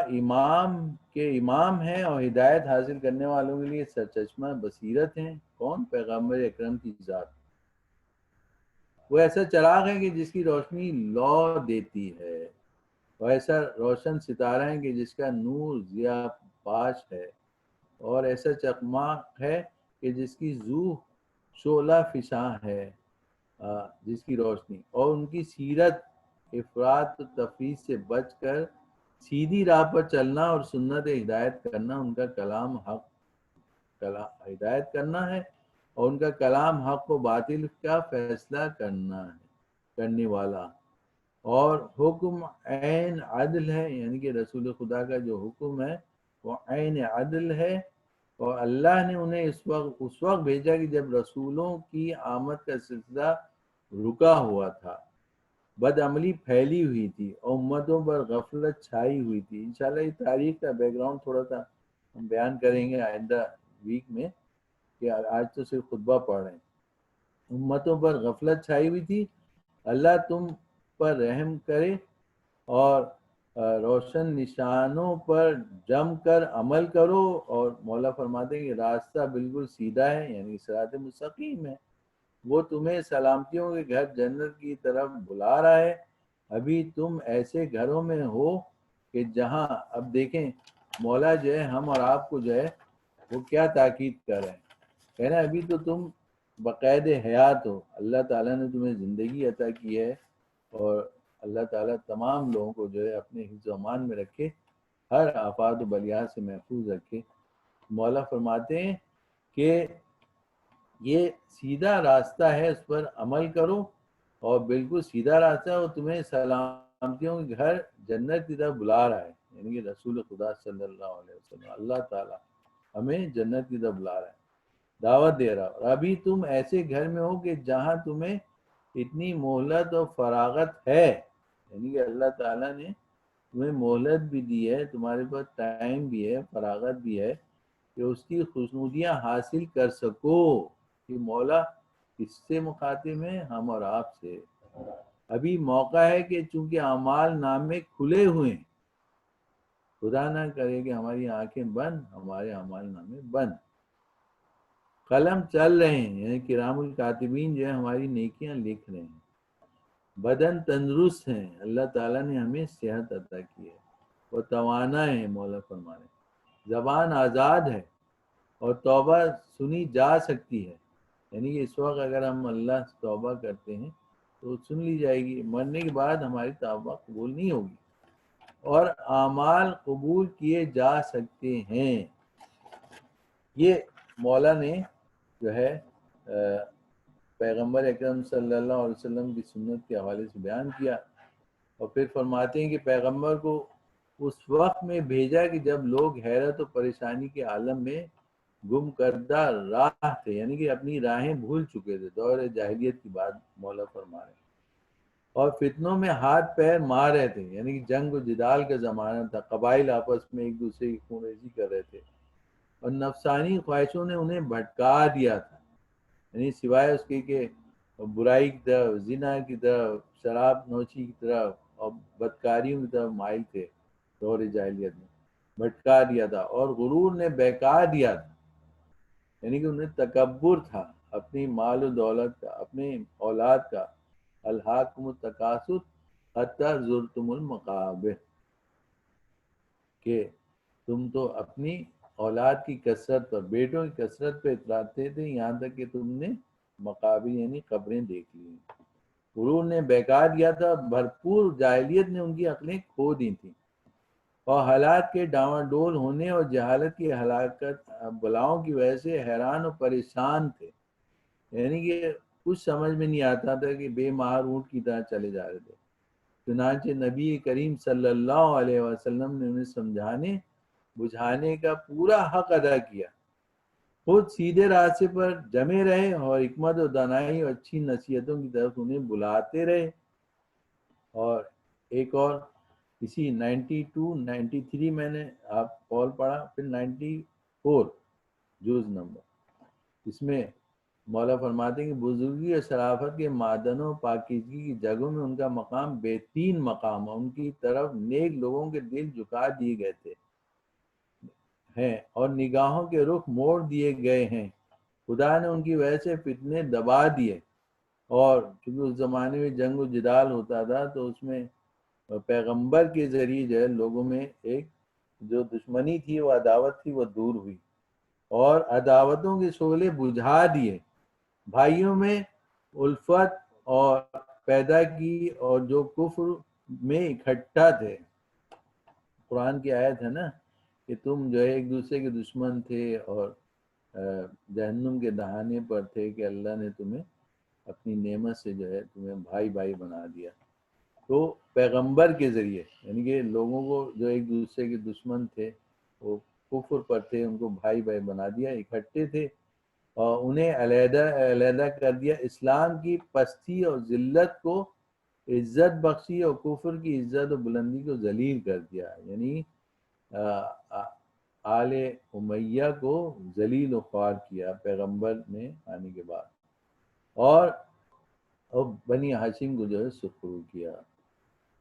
امام ہیں اور ہدایت حاصل کرنے والوں کے لیے سرچشمہ بصیرت ہیں. کون؟ پیغمبر اکرم کی ذات. وہ ایسا چراغ ہے کہ جس کی روشنی لو دیتی ہے، اور ایسا روشن ستارہ ہے کہ جس کا نور ضیاء پاش ہے، اور ایسا چکماق ہے کہ جس کی ذو شعلہ فشاں ہے جس کی روشنی. اور ان کی سیرت افراط و تفریط سے بچ کر سیدھی راہ پر چلنا اور سنت ہدایت کرنا ان کا کلام حق ہدایت کرنا ہے، اور ان کا کلام حق و باطل کا فیصلہ کرنے والا. اور حکم عین عدل ہے، یعنی کہ رسول خدا کا جو حکم ہے وہ عین عدل ہے. اور اللہ نے انہیں اس وقت بھیجا کہ جب رسولوں کی آمد کا سلسلہ رکا ہوا تھا، بد عملی پھیلی ہوئی تھی اور امتوں پر غفلت چھائی ہوئی تھی. انشاءاللہ یہ تاریخ کا بیک گراؤنڈ تھوڑا سا ہم بیان کریں گے آئندہ ویک میں، کہ آج تو صرف خطبہ پڑھ رہے ہیں. امتوں پر غفلت چھائی ہوئی تھی، اللہ تم پر رحم کرے اور روشن نشانوں پر جم کر عمل کرو. اور مولا فرماتے ہیں کہ راستہ بالکل سیدھا ہے، یعنی صراط مستقیم ہے. وہ تمہیں سلامتیوں کے گھر جنت کی طرف بلا رہا ہے. ابھی تم ایسے گھروں میں ہو کہ جہاں، اب دیکھیں مولا جو ہے ہم اور آپ کو جو ہے وہ کیا تاکید کر رہے ہیں. کہنا ابھی تو تم بقید حیات ہو، اللہ تعالیٰ نے تمہیں زندگی عطا کی ہے، اور اللہ تعالیٰ تمام لوگوں کو جو ہے اپنے حفظ و امان میں رکھے، ہر آفات و بلیات سے محفوظ رکھے. مولا فرماتے ہیں کہ یہ سیدھا راستہ ہے، اس پر عمل کرو، اور بالکل سیدھا راستہ ہے. وہ تمہیں سلامتیوں کے گھر جنت کی طرف بلا رہا ہے، یعنی کہ رسول خدا صلی اللہ علیہ وسلم اللہ تعالیٰ ہمیں جنت کی طرف بلا رہا ہے، دعوت دے رہا. اور ابھی تم ایسے گھر میں ہو کہ جہاں تمہیں اتنی مہلت اور فراغت ہے، یعنی کہ اللہ تعالیٰ نے تمہیں مہلت بھی دی ہے، تمہارے پاس ٹائم بھی ہے، فراغت بھی ہے کہ اس کی خوشنودیاں حاصل کر سکو. کہ مولا کس سے مخاطب ہیں؟ ہم اور آپ سے. ابھی موقع ہے کہ چونکہ اعمال نامے کھلے ہوئے ہیں، خدا نہ کرے کہ ہماری آنکھیں بند، ہمارے اعمال نامے بند، قلم چل رہے ہیں، یعنی کرام الکاتبین جو ہے ہماری نیکیاں لکھ رہے ہیں. بدن تندرست ہیں، اللہ تعالیٰ نے ہمیں صحت عطا کی ہے، وہ توانا ہے. مولا فرما رہے ہیں زبان آزاد ہے اور توبہ سنی جا سکتی ہے، یعنی کہ اس وقت اگر ہم اللہ سے توبہ کرتے ہیں تو سن لی جائے گی. مرنے کے بعد ہماری توبہ قبول نہیں ہوگی، اور اعمال قبول کیے جا سکتے ہیں. یہ مولا نے جو ہے پیغمبر اکرم صلی اللہ علیہ وسلم کی سنت کے حوالے سے بیان کیا. اور پھر فرماتے ہیں کہ پیغمبر کو اس وقت میں بھیجا کہ جب لوگ حیرت و پریشانی کے عالم میں گم کردہ راہ تھے، یعنی کہ اپنی راہیں بھول چکے تھے. دور جاہلیت کی بات مولا فرما رہے ہیں. اور فتنوں میں ہاتھ پیر مار رہے تھے، یعنی کہ جنگ و جدال کا زمانہ تھا، قبائل آپس میں ایک دوسرے کی خون ریزی کر رہے تھے، اور نفسانی خواہشوں نے انہیں بھٹکا دیا تھا، یعنی سوائے اس کے کہ برائی کی طرف، زنا کی طرف، شراب نوشی کی طرف اور بدکاریوں کی طرف مائل تھے. دور جاہلیت میں بھٹکا دیا تھا. اور غرور نے بہکا دیا تھا، یعنی کہ انہیں تکبر تھا اپنی مال و دولت کا، اپنے اولاد کا. الہاکم التکاثر حتی زرتم المقابر، کہ تم تو اپنی اولاد کی کثرت پر، بیٹوں کی کثرت پہ اتراتے تھے، یہاں تک کہ تم نے مقابر یعنی قبریں دیکھ لی. غرور نے بہکا دیا تھا، بھرپور جاہلیت نے ان کی عقلیں کھو دی تھیں، اور حالات کے ڈاواڈول ہونے اور جہالت کی ہلاکت بلاؤں کی وجہ سے حیران و پریشان تھے. یعنی کہ کچھ سمجھ میں نہیں آتا تھا کہ بے مہار اونٹ کی طرح چلے جا رہے تھے. چنانچہ نبی کریم صلی اللہ علیہ وسلم نے انہیں سمجھانے بجھانے کا پورا حق ادا کیا. خود سیدھے راستے پر جمے رہے اور حکمت و دانائی اور اچھی نصیحتوں کی طرف انہیں بلاتے رہے. اور ایک اور اسی 92 93 میں نے آپ قول پڑھا، پھر 94 جز نمبر، اس میں مولا فرماتے ہیں کہ بزرگی اور شرافت کے معدنوں پاکیزگی کی جگہوں میں ان کا مقام بہترین مقام ہے. ان کی طرف نیک لوگوں کے دل جھکا دیے گئے تھے ہیں اور نگاہوں کے رخ موڑ دیے گئے ہیں. خدا نے ان کی وجہ سے فتنے دبا دیے. اور چونکہ اس زمانے میں جنگ و جدال ہوتا تھا تو اس میں پیغمبر کے ذریعے جو ہے لوگوں میں ایک جو دشمنی تھی، وہ عداوت تھی، وہ دور ہوئی اور عداوتوں کے شعلے بجھا دیے. بھائیوں میں الفت اور پیدا کی اور جو کفر میں اکٹھا تھے. قرآن کی آیت ہے نا کہ تم جو ہے ایک دوسرے کے دشمن تھے اور جہنم کے دہانے پر تھے کہ اللہ نے تمہیں اپنی نعمت سے جو ہے تمہیں بھائی بھائی بنا دیا. تو پیغمبر کے ذریعے یعنی کہ لوگوں کو جو ایک دوسرے کے دشمن تھے وہ کفر پر تھے، ان کو بھائی بھائی بنا دیا، اکٹھے تھے اور انہیں علیحدہ علیحدہ کر دیا. اسلام کی پستی اور ذلت کو عزت بخشی اور کفر کی عزت و بلندی کو ذلیل کر دیا. یعنی آل امیہ کو ذلیل و خوار کیا پیغمبر نے آنے کے بعد، اور بنی ہاشم کو جو ہے سرخرو کیا،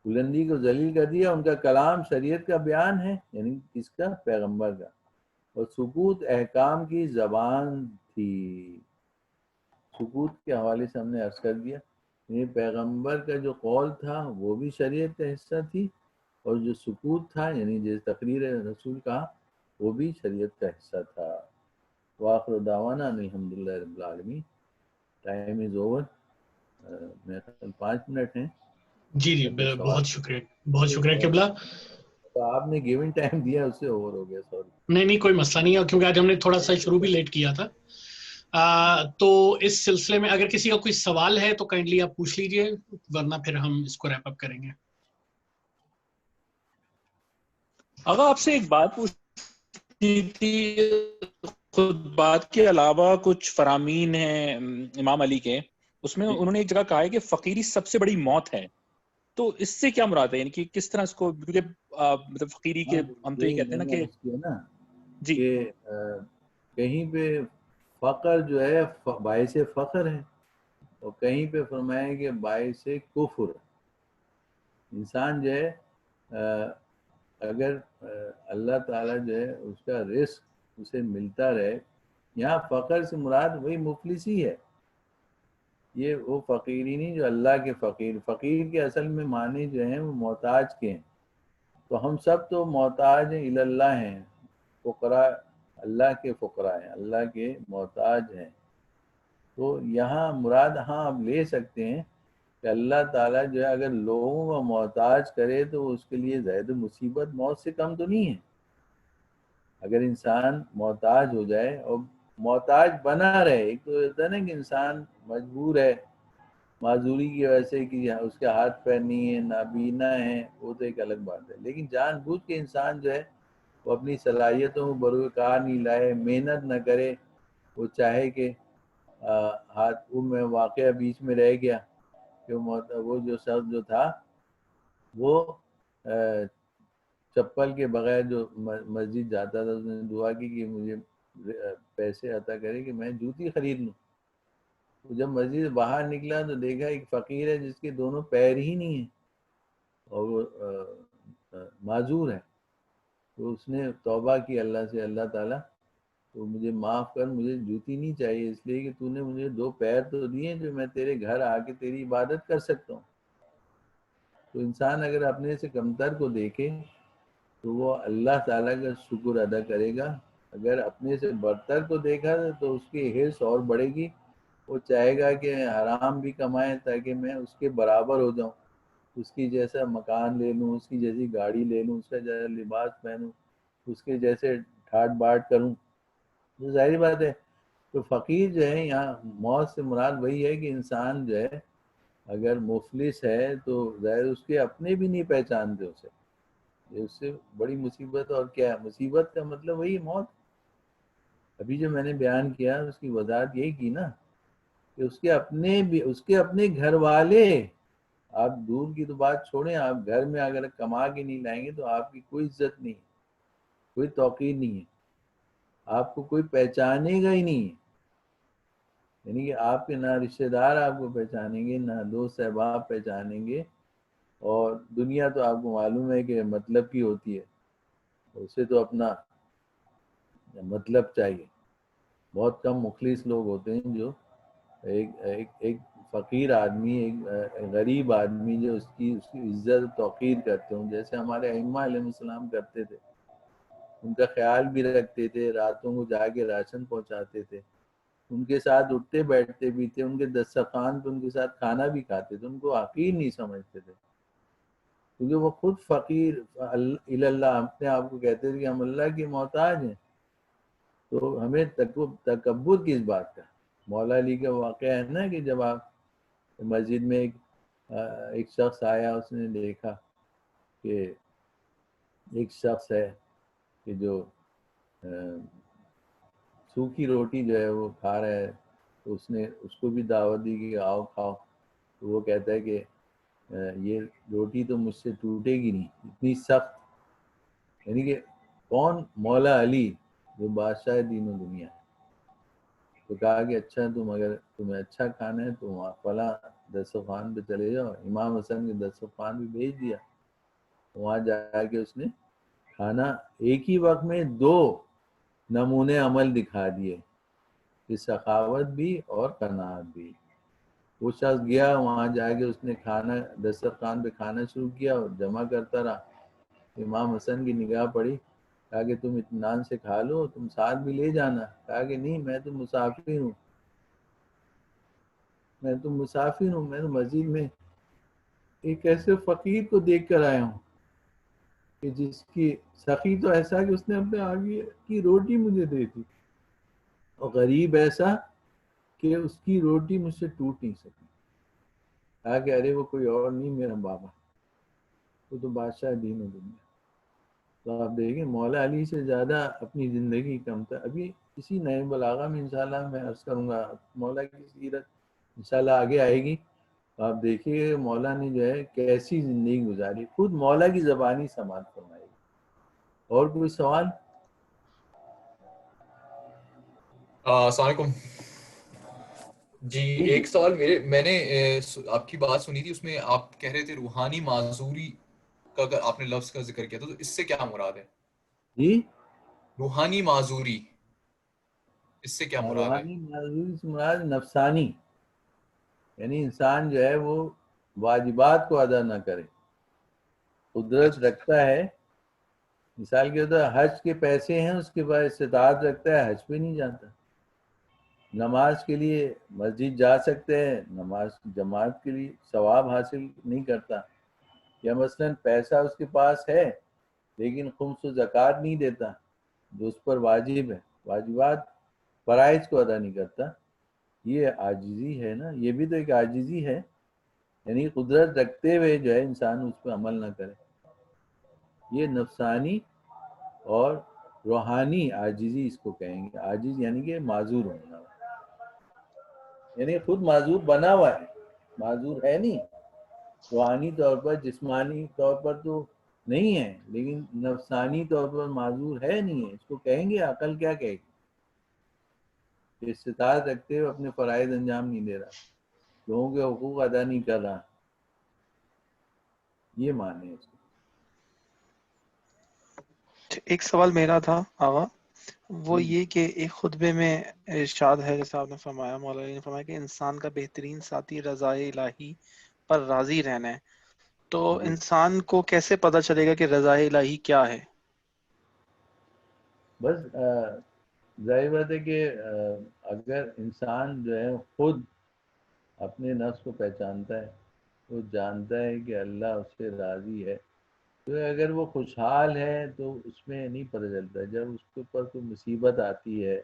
بلندی کو ذلیل کر دیا. ان کا کلام شریعت کا بیان ہے، یعنی کس کا؟ پیغمبر کا. اور سکوت احکام کی زبان تھی. سکوت کے حوالے سے ہم نے عرض کر دیا، یعنی پیغمبر کا جو قول تھا وہ بھی شریعت کا حصہ تھی، اور جو سکوت تھا یعنی جیسے تقریر رسول کا وہ بھی شریعت کا حصہ تھا. وآخر دعوانا الحمدللہ رب العالمین. Time is over. میرے خیال 5 منٹ ہیں. جی جی بہت شکریہ، بہت شکریہ قبلہ. تو آپ نے گیون ٹائم دیا اس سے اوور ہو گیا، سوری. نہیں کوئی مسئلہ نہیں ہے، کیونکہ آج ہم نے تھوڑا سا شروع بھی لیٹ کیا تھا. تو اس سلسلے میں اگر کسی کا کوئی سوال ہے تو کائنڈلی آپ پوچھ لیجئے، ورنہ پھر ہم اس کو ریپ اپ کریں گے. اگر آپ سے ایک بات پوچھنی تھی، خود بات کے علاوہ کچھ فرامین ہیں امام علی کے، اس میں انہوں نے ایک جگہ کہا ہے کہ فقیری سب سے بڑی موت ہے. تو اس سے کیا مراد ہے؟ یعنی کہ کس طرح اس کو، کیونکہ مطلب فقیری کے ہم تو یہ کہتے ہیں نا کہ جی کہ کہیں پہ فقر جو ہے باعث فخر ہے اور کہیں پہ فرمائیں کہ باعث کفر. انسان جو ہے اگر اللہ تعالیٰ جو ہے اس کا رزق اسے ملتا رہے، یہاں فقر سے مراد وہی مفلسی ہے. یہ وہ فقیری نہیں جو اللہ کے فقیر کے اصل میں معنی جو ہیں وہ محتاج کے ہیں. تو ہم سب تو محتاج ہیں اللہ ہیں، فقراء اللہ کے فقراء ہیں، اللہ کے محتاج ہیں. تو یہاں مراد ہاں آپ لے سکتے ہیں کہ اللہ تعالیٰ جو ہے اگر لوگوں کو محتاج کرے تو اس کے لیے زائد مصیبت موت سے کم تو نہیں ہے. اگر انسان محتاج ہو جائے اور محتاج بنا رہے، ایک تو ہوتا ہے نا کہ انسان مجبور ہے معذوری کی وجہ سے کہ اس کے ہاتھ پیر نہیں ہے، نابینا ہے، وہ تو ایک الگ بات ہے. لیکن جان بوجھ کے انسان جو ہے وہ اپنی صلاحیتوں کو بروئے کار نہیں لائے، محنت نہ کرے، وہ چاہے کہ ہاتھ میں واقعہ بیچ میں رہ گیا کہ وہ جو شخص جو تھا وہ چپل کے بغیر جو مسجد جاتا تھا، اس نے دعا کی کہ مجھے پیسے عطا کرے کہ میں جوتی خرید لوں. جب مسجد سے باہر نکلا تو دیکھا ایک فقیر ہے جس کے دونوں پیر ہی نہیں ہیں اور وہ معذور ہے. تو اس نے توبہ کی اللہ سے، اللہ تعالیٰ تو مجھے معاف کر، مجھے جوتی نہیں چاہیے اس لیے کہ تو نے مجھے 2 پیر تو دیے جو میں تیرے گھر آ کے تیری عبادت کر سکتا ہوں. تو انسان اگر اپنے سے کمتر کو دیکھے تو وہ اللہ تعالیٰ کا شکر ادا کرے گا. اگر اپنے سے برتر کو دیکھا تو اس کی حرص اور بڑھے گی، وہ چاہے گا کہ حرام بھی کمائیں تاکہ میں اس کے برابر ہو جاؤں، اس کی جیسا مکان لے لوں، اس کی جیسی گاڑی لے لوں، اس کا جیسا لباس پہنوں، اس کے جیسے ٹھاٹ باٹ کروں. تو ظاہری بات ہے تو فقیر جو ہے یہاں موت سے مراد وہی ہے کہ انسان جو ہے اگر مفلس ہے تو ظاہر اس کے اپنے بھی نہیں پہچانتے اسے. یہ اس سے بڑی مصیبت اور کیا ہے؟ مصیبت کا مطلب وہی موت. ابھی جو میں نے بیان کیا اس کی وضاحت یہی کی نا کہ اس کے اپنے گھر والے، آپ دور کی تو بات چھوڑیں، آپ گھر میں اگر کما کے نہیں لائیں گے تو آپ کی کوئی عزت نہیں، کوئی توقیر نہیں ہے، آپ کو کوئی پہچانے گا ہی نہیں ہے. یعنی کہ آپ کے نہ رشتہ دار آپ کو پہچانیں گے، نہ دوست احباب پہچانیں گے، اور دنیا تو آپ کو معلوم ہے کہ مطلب کی ہوتی ہے، اسے تو اپنا مطلب چاہیے. بہت کم مخلص لوگ ہوتے ہیں جو ایک فقیر آدمی، ایک غریب آدمی جو اس کی عزت توقیر کرتے ہوں، جیسے ہمارے ائمہ علیہ السلام کرتے تھے. ان کا خیال بھی رکھتے تھے، راتوں کو جا کے راشن پہنچاتے تھے، ان کے ساتھ اٹھتے بیٹھتے بھی تھے، ان کے دسترخوان پہ ان کے ساتھ کھانا بھی کھاتے تھے. ان کو حقیر نہیں سمجھتے تھے کیونکہ وہ خود فقیر اللہ اپنے آپ کو کہتے تھے کہ ہم اللہ کے محتاج ہیں. تو ہمیں تکبر کس بات کا؟ مولا علی کا واقعہ ہے نا کہ جب آپ مسجد میں ایک شخص آیا، اس نے دیکھا کہ ایک شخص ہے کہ جو سوکھی روٹی جو ہے وہ کھا رہا ہے، تو اس نے اس کو بھی دعوت دی کہ آؤ کھاؤ. تو وہ کہتا ہے کہ یہ روٹی تو مجھ سے ٹوٹے گی نہیں، اتنی سخت. یعنی کہ کون؟ مولا علی جو بادشاہ دین و دنیا. تو کہا کہ اچھا اگر تمہیں اچھا کھانا ہے تو وہاں فلاں دسترخوان پہ چلے جاؤ. امام حسن کے دسترخوان بھی بھیج دیا. وہاں جا کے اس نے کھانا ایک ہی وقت میں 2 نمونے عمل دکھا دیے کہ سخاوت بھی اور قناعت بھی. وہ شخص گیا وہاں جا کے اس نے کھانا دسترخوان پہ کھانا شروع کیا اور جمع کرتا رہا. امام حسن کی نگاہ پڑی، کہا کہ تم اطمینان سے کھا لو، تم ساتھ بھی لے جانا. کہا کہ نہیں، میں تو مسافر ہوں، میں تو مسجد میں ایک ایسے فقیر کو دیکھ کر آیا ہوں کہ جس کی سخی تو ایسا کہ اس نے اپنے آگے کی روٹی مجھے دے دی، اور غریب ایسا کہ اس کی روٹی مجھ سے ٹوٹ نہیں سکی. کہا کہ ارے وہ کوئی اور نہیں، میرا بابا، وہ تو بادشاہ دین و دنیا. تو آپ دیکھیں مولا علی سے زیادہ اپنی زندگی کم تھا. ابھی اسی نئے بلاغہ میں انشاءاللہ میں عرض کروں گا، مولا کی سیرت انشاءاللہ آگے آئے گی. تو آپ دیکھیے مولا نے جو ہے کیسی زندگی گزاری، خود مولا کی زبانی سماعت فرمائے گی. اور کوئی سوال؟ السلام علیکم جی. ایک سوال میں نے آپ کی بات سنی تھی، اس میں آپ کہہ رہے تھے روحانی معذوری کا اگر آپ نے لفظ کا ذکر کیا تھا، تو اس سے کیا مراد ہے؟ جی، روحانی معذوری اس سے کیا مراد ہے؟ روحانی معذوری سے مراد نفسانی، یعنی انسان جو ہے وہ واجبات کو ادا نہ کرے. قدرت رکھتا ہے، مثال کے طور حج کے پیسے ہیں اس کے پاس، استطاعت رکھتا ہے، حج پہ نہیں جاتا. نماز کے لیے مسجد جا سکتے ہیں، نماز جماعت کے لیے ثواب حاصل نہیں کرتا. یا مثلا پیسہ اس کے پاس ہے لیکن خمس و زکوٰۃ نہیں دیتا جو اس پر واجب ہے، واجبات فرائض کو ادا نہیں کرتا. یہ عاجزی ہے نا، یہ بھی تو ایک عاجزی ہے. یعنی قدرت رکھتے ہوئے جو ہے انسان اس پہ عمل نہ کرے. یہ نفسانی اور روحانی عاجزی اس کو کہیں گے. عاجز یعنی کہ معذور ہونا، یعنی خود معذور بنا ہوا ہے، معذور ہے نہیں. روحانی طور پر جسمانی طور پر تو نہیں ہے، لیکن نفسانی طور پر معذور ہے نہیں ہے. اس کو کہیں گے عقل کیا کہے گی؟ استطاعت رکھتے ہوئے اپنے فرائض انجام نہیں دے رہا، لوگوں کے حقوق ادا نہیں کر رہا، یہ معنی ہے اس کو. ایک سوال میرا تھا آغا، وہ یہ کہ ایک خطبے میں ارشاد ہے، جیسے آپ نے فرمایا، مولا علی نے فرمایا کہ انسان کا بہترین ساتھی رضائے الہی پر راضی رہنا ہے. تو انسان کو کیسے پتہ چلے گا کہ رضائے الہی کیا ہے؟ بس ظاہر بات ہے کہ اگر انسان جو ہے خود اپنے نفس کو پہچانتا ہے، وہ جانتا ہے کہ اللہ اس سے راضی ہے، تو اگر وہ خوشحال ہے تو اس میں نہیں پتہ چلتا. جب اس کے اوپر کوئی مصیبت آتی ہے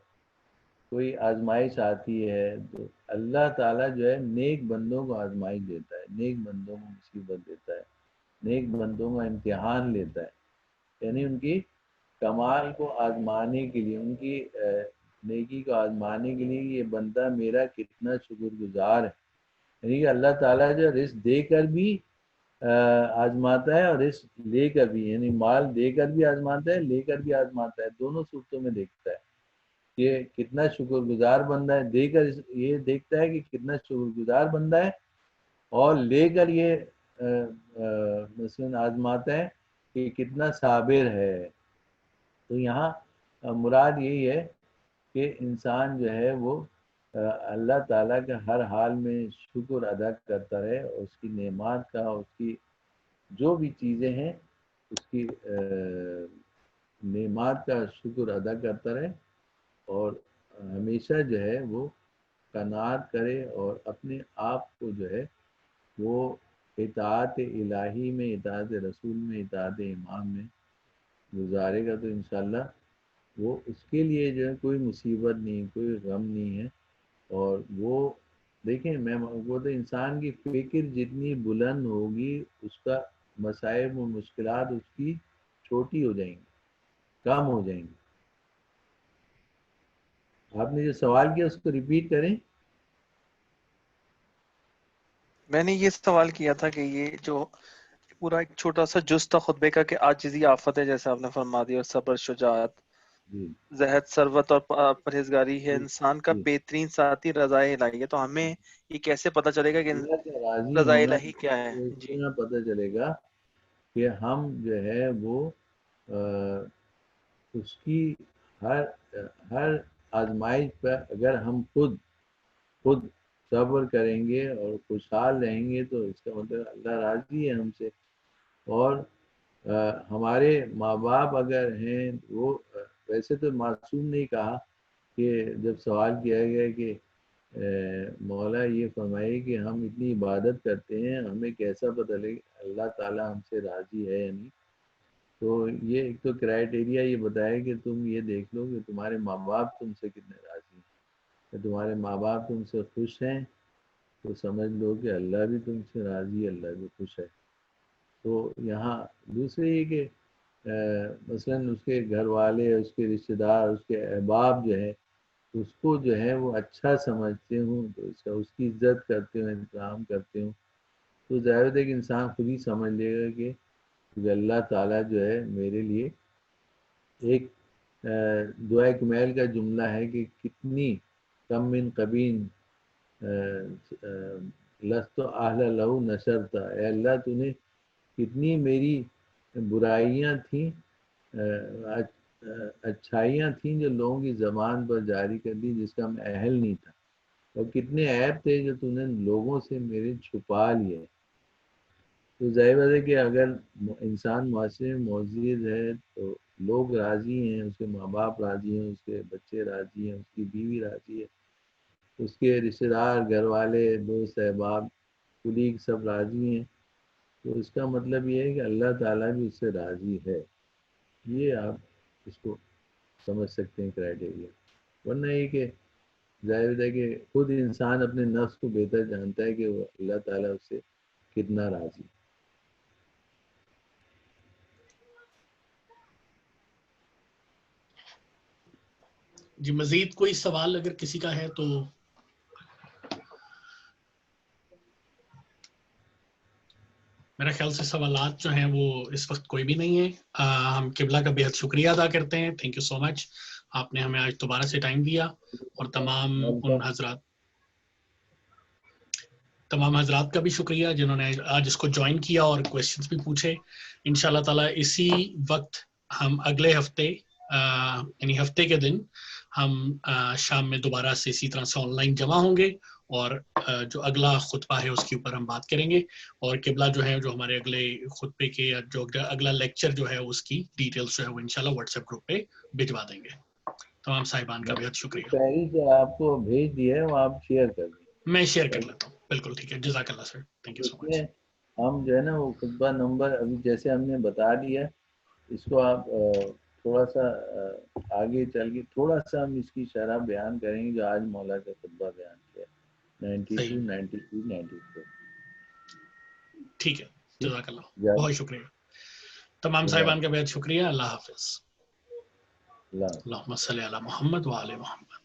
کوئی آزمائش آتی ہے تو اللہ تعالیٰ جو ہے نیک بندوں کو آزمائش دیتا ہے، نیک بندوں کو مصیبت دیتا ہے، نیک بندوں کا امتحان لیتا ہے، یعنی ان کی کمال کو آزمانے کے لیے، ان کی نیکی کو آزمانے کے لیے یہ بندہ میرا کتنا شکر گزار ہے. یعنی کہ اللہ تعالیٰ جو رزق دے کر بھی آزماتا ہے اور رزق لے کر بھی، یعنی مال دے کر بھی آزماتا ہے، لے کر بھی آزماتا ہے، دونوں صورتوں میں دیکھتا ہے. یہ کتنا شکر گزار بندہ ہے، دے کر یہ دیکھتا ہے کہ کتنا شکر گزار بندہ ہے، اور لے کر یہ مثلاً آزماتا ہے کہ کتنا صابر ہے. تو یہاں مراد یہی ہے کہ انسان جو ہے وہ اللہ تعالیٰ کا ہر حال میں شکر ادا کرتا رہے، اور اس کی نعمات کا، اس کی جو بھی چیزیں ہیں اس کی نعمات کا شکر ادا کرتا رہے، اور ہمیشہ جو ہے وہ قناعت کرے، اور اپنے آپ کو جو ہے وہ اطاعت الہی میں، اطاعت رسول میں، اطاعت امام میں گزارے گا، تو انشاءاللہ وہ اس کے لیے جو ہے کوئی مصیبت نہیں، کوئی غم نہیں ہے. اور وہ دیکھیں، وہ تو انسان کی فکر جتنی بلند ہوگی اس کا مصائب و مشکلات اس کی چھوٹی ہو جائیں گی، کم ہو جائیں گی. آپ نے جو سوال کیا اس کو ریپیٹ کریں. میں نے یہ سوال کیا تھا کہ یہ جو پورا ایک چھوٹا سا جز تھا خطبے کا کہ عاجزی آفت ہے، جیسے آپ نے فرما دیا، اور صبر شجاعت، جی زہد ثروت اور پرہیزگاری ہے انسان کا جی. بہترین ساتھی رضائے الہی ہے. تو ہمیں یہ کیسے پتہ چلے گا کہ اللہ کا راضی رضائے ہونا الہی کیا ہے؟ اس جی طرح پتہ چلے گا کہ ہم جو ہے وہ اس کی ہر آزمائش پر اگر ہم خود صبر کریں گے اور خوشحال رہیں گے تو اس کا مطلب اللہ راضی ہے ہم سے. اور ہمارے ماں باپ اگر ہیں وہ ویسے تو معصوم نہیں کہا، کہ جب سوال کیا گیا کہ مولا یہ فرمائے کہ ہم اتنی عبادت کرتے ہیں، ہمیں کیسا پتہ لگے اللہ تعالیٰ ہم سے راضی ہے یا نہیں. تو یہ ایک تو کرائٹیریا یہ بتائے کہ تم یہ دیکھ لو کہ تمہارے ماں باپ تم سے کتنے راضی ہیں. کہ تمہارے ماں باپ تم سے خوش ہیں تو سمجھ لو کہ اللہ بھی تم سے راضی ہے، اللہ بھی خوش ہے. تو یہاں دوسرے یہ کہ مثلاً اس کے گھر والے، اس کے رشتہ دار، اس کے احباب جو ہے اس کو جو ہے وہ اچھا سمجھتے ہوں، تو اس کی عزت کرتے ہوں، احترام کرتے ہوں، تو ظاہر ہے کہ انسان خود ہی سمجھ لے گا کہ اللہ تعالیٰ جو ہے میرے لیے ایک دعائے کمیل کا جملہ ہے کہ کتنی کم من قبین لست اہل لہو نشرتا، اے اللہ تو نے کتنی میری برائیاں تھیں، اچھائیاں تھیں جو لوگوں کی زبان پر جاری کر دی جس کا میں اہل نہیں تھا، اور کتنے عیب تھے جو تو نے لوگوں سے میرے چھپا لیے. تو ظاہر ہے کہ اگر انسان معاشرے میں معزز ہے تو لوگ راضی ہیں، اس کے ماں باپ راضی ہیں، اس کے بچے راضی ہیں، اس کی بیوی راضی ہے، اس کے رشتہ دار، گھر والے، دوست احباب، کلیگ سب راضی ہیں، تو اس کا مطلب یہ ہے کہ اللہ تعالیٰ بھی اس سے راضی ہے. یہ آپ اس کو سمجھ سکتے ہیں کرائٹیریا. ورنہ یہ کہ ظاہر ہے کہ خود انسان اپنے نفس کو بہتر جانتا ہے کہ وہ اللہ تعالیٰ اس سے کتنا راضی ہے. جی مزید کوئی سوال اگر کسی کا ہے تو میرا خیال سے سوالات جو ہیں وہ اس وقت کوئی بھی نہیں ہے. ہم قبلہ کا بہت شکریہ ادا کرتے ہیں. تھینک یو سو مچ، آپ نے ہمیں آج دوبارہ سے ٹائم دیا، اور تمام حضرات کا بھی شکریہ جنہوں نے آج اس کو جوائن کیا اور کویسچنز بھی پوچھے. انشاءاللہ تعالی اسی وقت ہم اگلے ہفتے یعنی ہفتے کے دن ہم شام میں دوبارہ سے اسی طرح سے آن لائن جمع ہوں گے، اور جو اگلا خطبہ ہے اس کے اوپر ہم بات کریں گے، اور قبلہ جو ہے جو ہمارے اگلے خطبے کے جو اگلا لیکچر جو ہے اس کی ڈیٹیلز جو ہے وہ انشاءاللہ واٹس ایپ گروپ پہ بھجوا دیں گے. تمام صاحبان کا بہت شکریہ. پہلی جو آپ کو بھیج دیا ہے وہ آپ شیئر کر دیں. میں شیئر کر لیتا ہوں. بالکل ٹھیک ہے. جزاک اللہ سر. تھینک یو سو اس مچ. میں ہم جو ہے نا وہ خطبہ نمبر ابھی جیسے ہم نے بتا دیا، اس کو آپ تھوڑا سا آگے چل کے تھوڑا سا ہم اس کی شرح بیان کریں گے جو آج مولا کا خطبہ بیان کیا 92 93 94. ٹھیک ہے، جزاک اللہ، جزاک بہت شکریہ تمام صاحبان کا بہت شکریہ. اللہ حافظ. اللہ. اللہم صلی علی محمد وعلی محمد.